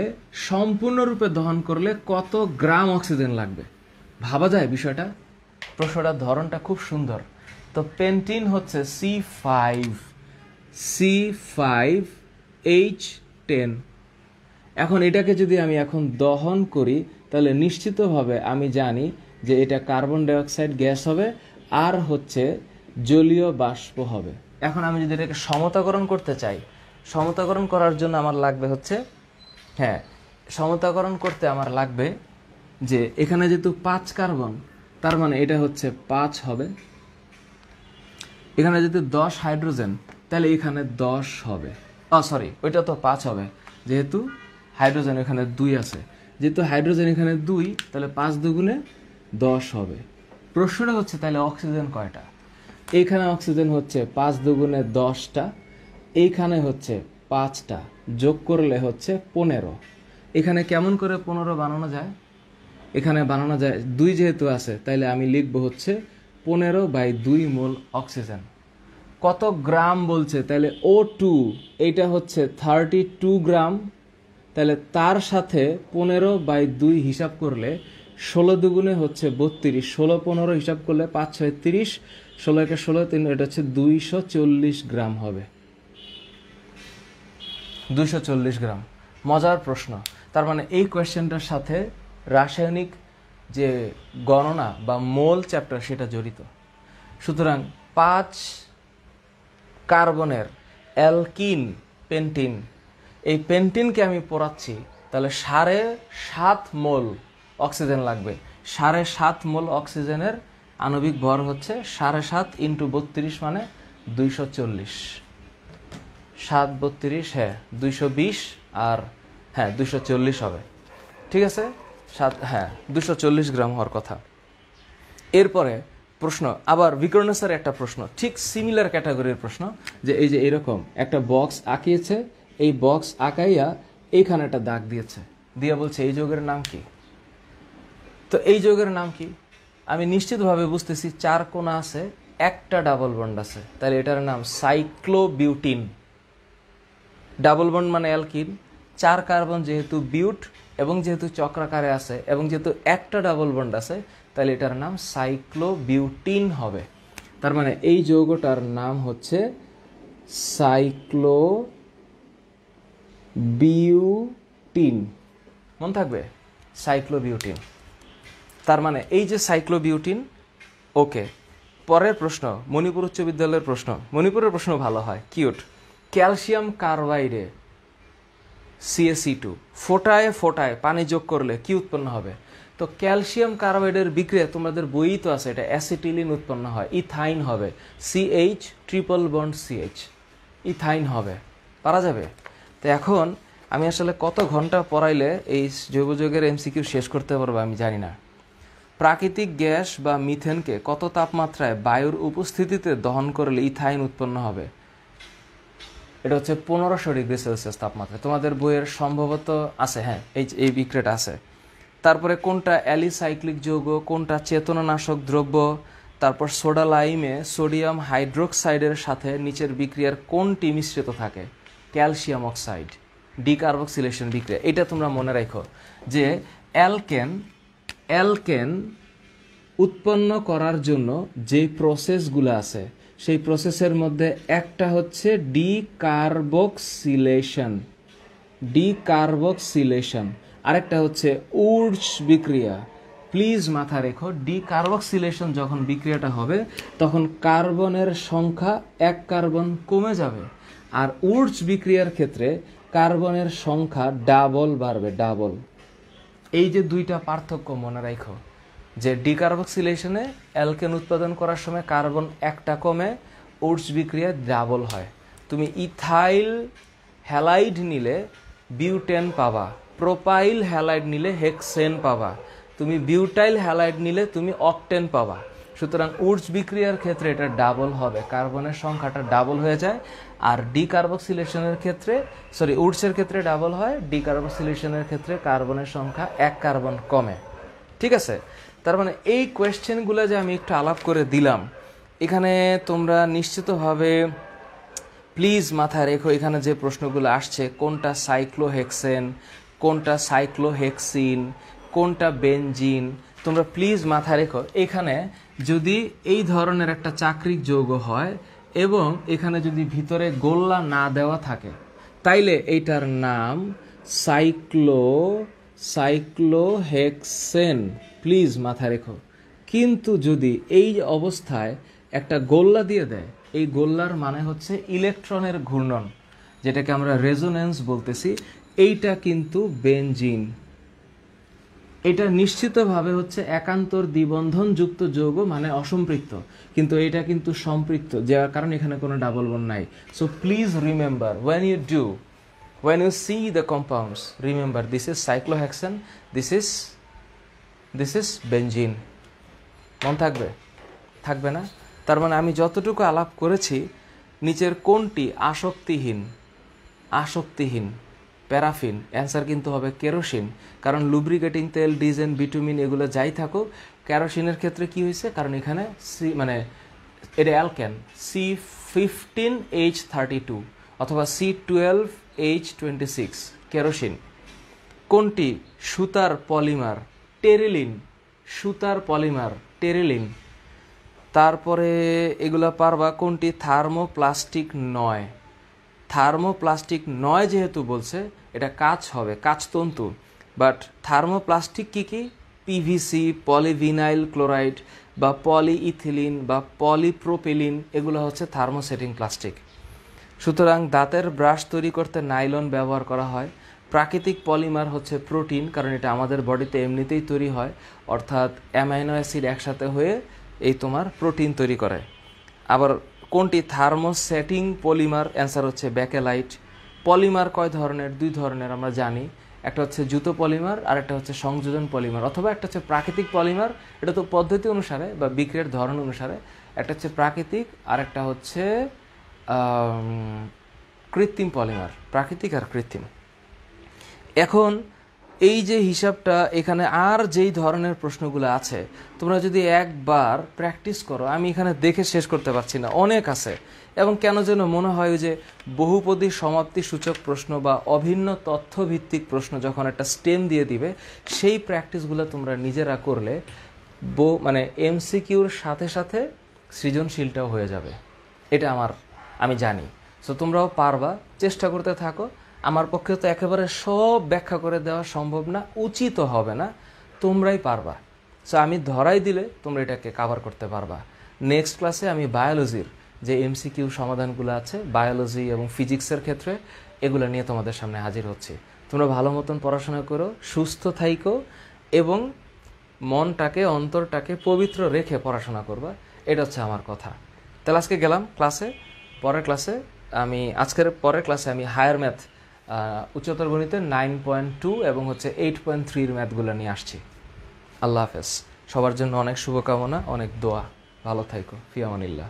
সম্পূর্ণরূপে দহন করলে কত গ্রাম অক্সিজেন লাগবে? ভাবা যায় বিষয়টা? প্রশ্নটার ধরনটা খুব সুন্দর। তো পেন্টিন হচ্ছে C5H10। এখন এটাকে যদি আমি এখন দহন করি তাহলে নিশ্চিতভাবে আমি জানি যে এটা কার্বন ডাইঅক্সাইড গ্যাস হবে আর হচ্ছে জলীয় বাষ্প হবে। এখন আমি যদি এটাকে সমতাকরণ করতে চাই, সমতাকরণ করার জন্য আমার লাগবে হচ্ছে, সমতাকরণ করতে আমার লাগবে যে এখানে যেহেতু 5 কার্বন, তার মানে এটা হচ্ছে 5 হবে। এখানে যেহেতু 10 হাইড্রোজেন, তাহলে এখানে 10 হবে। সরি, ওইটা তো 5 হবে, যেহেতু হাইড্রোজেন এখানে 2 আছে। যেহেতু হাইড্রোজেন এখানে 2, তাহলে 5 দুগুণে 10 হবে। প্রশ্নটা হচ্ছে তাহলে অক্সিজেন কয়টা? এইখানে অক্সিজেন হচ্ছে 5 দুগুণে 10টা, এইখানে হচ্ছে 5টা, যোগ করলে হচ্ছে 15। এখানে কেমন করে 15 বানানো যায়? এখানে বানানো যায়, 2 যেহেতু আছে তাইলে আমি লিখবো হচ্ছে 15/2 মোল অক্সিজেন। কত গ্রাম বলছে? তাহলে O2 এইটা হচ্ছে 32 গ্রাম। তাহলে তার সাথে 15/2 হিসাব করলে 16 দুগুণে হচ্ছে 32, 16-15 হিসাব করলে 5-6 30, 16-16 3, এটা হচ্ছে 240 গ্রাম হবে। 240 গ্রাম। মজার প্রশ্ন। তার মানে এই কোয়েশ্চেনটার সাথে রাসায়নিক যে গণনা বা মোল চ্যাপ্টার সেটা জড়িত। সুতরাং 5 কার্বনের অ্যালকিন পেন্টিন, এই পেন্টিনকে আমি পোড়াচ্ছি, তাহলে 7.5 মোল অক্সিজেন লাগবে। 7.5 মোল অক্সিজেনের আণবিক ভর হচ্ছে 7.5 × 32 মানে 240। 7 32, 220 আর 240 হবে। ঠিক আছে, 240 গ্রাম হওয়ার কথা। এরপরে প্রশ্ন, আবার বিকর্ণের একটা প্রশ্ন, ঠিক সিমিলার ক্যাটাগরির প্রশ্ন, যে এই যে এরকম একটা বক্স আঁকিয়েছে, এই বক্স আঁকাইয়া এইখানে একটা দাগ দিয়েছে, দিয়া বলছে এই যৌগের নাম কি? তো এই যৌগের নাম কি? আমি নিশ্চিতভাবে বুঝতেছি 4 কোণা আছে, একটা ডাবল বন্ড আছে, তাহলে এটার নাম সাইক্লোবিউটিন। ডাবল বন্ড মানে অ্যালকিন, 4 কার্বন যেহেতু বিউট এবং যেহেতু চক্রাকারে আছে এবং যেহেতু একটা ডাবল বন্ড আছে, তাহলে এটার নাম সাইক্লোবিউটিন হবে। তার মানে এই যৌগটার নাম হচ্ছে সাইক্লোবিউটিন। মনে থাকবে, সাইক্লোবিউটিন। তার মানে এই যে সাইক্লোবিউটিন। ওকে, পরের প্রশ্ন মণিপুর উচ্চ বিদ্যালয়ের প্রশ্ন। মণিপুরের প্রশ্ন ভালো হয়, কিউট। ক্যালসিয়াম কার্বাইডে CaC2 ফোটায় ফোটায় পানি যোগ করলে কি উৎপন্ন হবে? তো ক্যালসিয়াম কার্বাইডের বিক্রিয়া তোমাদের বইই তো আছে, এটা অ্যাসিটিলিন উৎপন্ন হয়, ইথাইন হবে, CH triple bond CH, ethyne হবে। পারা যাবে? তো এখন আমি আসলে কত ঘন্টা পড়াইলে এই জৈব যৌগের MCQ শেষ করতে পারবো আমি জানি না। প্রাকৃতিক গ্যাস বা মিথেনকে কত তাপমাত্রায় বায়ুর উপস্থিতিতে দহন করলে ইথাইন উৎপন্ন হবে? এটা হচ্ছে 1500 ডিগ্রি সেলসিয়াস তাপমাত্রা। তোমাদের বইয়ের সম্ভবত আছে, এই বিক্রিয়াটা আছে। তারপরে কোনটা অ্যালিসাইক্লিক যৌগ, কোনটা চেতনানাশক দ্রব্য, তারপর সোডা লাইমে সোডিয়াম হাইড্রোক্সাইডের সাথে নিচের বিক্রিয়ার কোনটি মিশ্রিত থাকে? ক্যালসিয়াম অক্সাইড, ডিকার্বক্সিলেশন বিক্রিয়া। এটা তোমরা মনে রাখো যে অ্যালকেন উৎপন্ন করার জন্য যে প্রসেসগুলো আছে সেই প্রসেসের মধ্যে একটা হচ্ছে ডিকার্বক্সিলেশন, আরেকটা হচ্ছে উর্জ বিক্রিয়া। প্লিজ মাথা রেখো, ডিকার্বক্সিলেশন যখন বিক্রিয়াটা হবে তখন কার্বনের সংখ্যা 1 কার্বন কমে যাবে, আর উর্জ বিক্রিয়ার ক্ষেত্রে কার্বনের সংখ্যা ডাবল বাড়বে, ডাবল। এই যে দুইটা পার্থক্য মনে রাখো, যে ডিকার্বক্সিলেশনে অ্যালকেন উৎপাদন করার সময় কার্বন 1টা কমে, উর্জ বিক্রিয়া ডাবল হয়। তুমি ইথাইল হ্যালাইড নিলে বিউটেন পাবা, প্রোপাইল হ্যালাইড নিলে হেক্সেন পাবা, তুমি বিউটাইল হ্যালাইড নিলে তুমি অকটেন পাবা। সুতরাং উর্জ বিক্রিয়ার ক্ষেত্রে এটা ডাবল হবে, কার্বনের সংখ্যাটা ডাবল হয়ে যায়। আর ডিকার্বক্সিলেশনের ক্ষেত্রে, উর্জের ক্ষেত্রে ডাবল হয়, ডিকার্বক্সিলেশনের ক্ষেত্রে কার্বনের সংখ্যা 1 কার্বন কমে। ঠিক আছে? তার মানে এই কোয়েশ্চেনগুলো যে আমি একটু আলাপ করে দিলাম, এখানে তোমরা নিশ্চিতভাবে প্লিজ মাথায় রেখো এখানে যে প্রশ্নগুলো আসছে, কোনটা সাইক্লোহেক্সেন, কোনটা সাইক্লোহেক্সিন, কোনটা বেনজিন, তোমরা প্লিজ মাথায় রেখো। এখানে যদি এই ধরনের একটা চাক্রিক যৌগ হয় এবং এখানে যদি ভিতরে গোল্লা না দেওয়া থাকে, তাইলে এইটার নাম সাইক্লোহেক্সেন, প্লিজ মাথায় রেখো। কিন্তু যদি এই অবস্থায় একটা গোল্লা দিয়ে দেয়, এই গোল্লার মানে হচ্ছে ইলেকট্রনের ঘূর্ণন, যেটাকে আমরা রেজোনেন্স বলতেছি, এইটা কিন্তু বেনজিন। এটা নিশ্চিতভাবে হচ্ছে একান্তর দ্বিবন্ধন যুক্ত যৌগ, মানে অসম্পৃক্ত, কিন্তু এটা কিন্তু সম্পৃক্ত, যার কারণে এখানে কোনো ডাবল বন্ড নাই। So please remember, when you see the compounds, remember this is cyclohexane, this is benzene. মন থাকবে না? তার মানে আমি যতটুকু আলাপ করেছি, নিচের কোনটি আসক্তিহীন? প্যারাফিন, অ্যান্সার কিন্তু হবে কেরোসিন, কারণ লুব্রিকেটিং তেল, ডিজেন, বিটুমিন এগুলো যাই থাকুক, কেরোসিনের ক্ষেত্রে কি হয়েছে, কারণ এখানে এটা অ্যালকেন, C15H32 অথবা C12H26, কেরোসিন। কোনটি সুতার পলিমার? টেরিলিন। তারপরে এগুলা পারবা, কোনটি থার্মোপ্লাস্টিক নয় যেহেতু বলছে, এটা কাঁচ হবে, কাঁচতন্তু। বাট থার্মোপ্লাস্টিক কি? পিভিসি, পলিভিনাইল ক্লোরাইড বা পলিইথিলিন বা পলিপ্রোপিলিন, এগুলো হচ্ছে থার্মোসেটিং প্লাস্টিক। সুতরাং দাঁতের ব্রাশ তৈরি করতে নাইলন ব্যবহার করা হয়। প্রাকৃতিক পলিমার হচ্ছে প্রোটিন, কারণ এটা আমাদের বডিতে এমনিতেই তৈরি হয়, অর্থাৎ অ্যামাইনো অ্যাসিড একসাথে হয়ে এই তোমার প্রোটিন তৈরি করে। আবার কোনটি থার্মোসেটিং পলিমার? অ্যান্সার হচ্ছে ব্যাকেলাইট। পলিমার কয় ধরনের? 2 ধরনের আমরা জানি, একটা হচ্ছে জুতো পলিমার আর একটা হচ্ছে সংযোজন পলিমার, অথবা একটা হচ্ছে প্রাকৃতিক পলিমার, এটা তো পদ্ধতি অনুসারে বা বিক্রিয়ার ধরন অনুসারে, একটা হচ্ছে প্রাকৃতিক আর একটা হচ্ছে কৃত্রিম পলিমার, প্রাকৃতিক আর কৃত্রিম। এখন এই যে হিসাবটা এখানে আর যেই ধরনের প্রশ্নগুলো আছে, তোমরা যদি একবার প্র্যাকটিস করো, আমি এখানে দেখে শেষ করতে পারছি না, অনেক আছে। এবং কেন যেন মনে হয় যে বহুপদী সমাপ্তি সূচক প্রশ্ন বা অভিন্ন তথ্যভিত্তিক প্রশ্ন যখন একটা স্টেম দিয়ে দিবে, সেই প্র্যাকটিসগুলো তোমরা নিজেরা করলে মানে এমসিকিউর সাথে সাথে সৃজনশীলটাও হয়ে যাবে, এটা আমি জানি। সো তোমরাও পারবা, চেষ্টা করতে থাকো। আমার পক্ষে তো একেবারে সব ব্যাখ্যা করে দেওয়া সম্ভব না, উচিত হবে না, তোমরাই পারবা। সো আমি ধরাই দিলে তোমরা এটাকে কাভার করতে পারবা। নেক্সট ক্লাসে আমি বায়োলজির যে এমসিকিউ সমাধানগুলো আছে বায়োলজি এবং ফিজিক্সের ক্ষেত্রে, এগুলো নিয়ে তোমাদের সামনে হাজির হচ্ছি। তোমরা ভালো মতন পড়াশোনা করো, সুস্থ থাইকো এবং মনটাকে, অন্তরটাকে পবিত্র রেখে পড়াশোনা করবা, এটা হচ্ছে আমার কথা। তাহলে আজকে গেলাম ক্লাসে। আজকের পরের ক্লাসে আমি হায়ার ম্যাথ, উচ্চতর গণিতে 9.2 এবং হচ্ছে 8.3 ম্যাথগুলো নিয়ে আসছি। আল্লাহ হাফেজ। সবার জন্য অনেক শুভকামনা, অনেক দোয়া। ভালো থাইকো। ফি আমানিল্লাহ।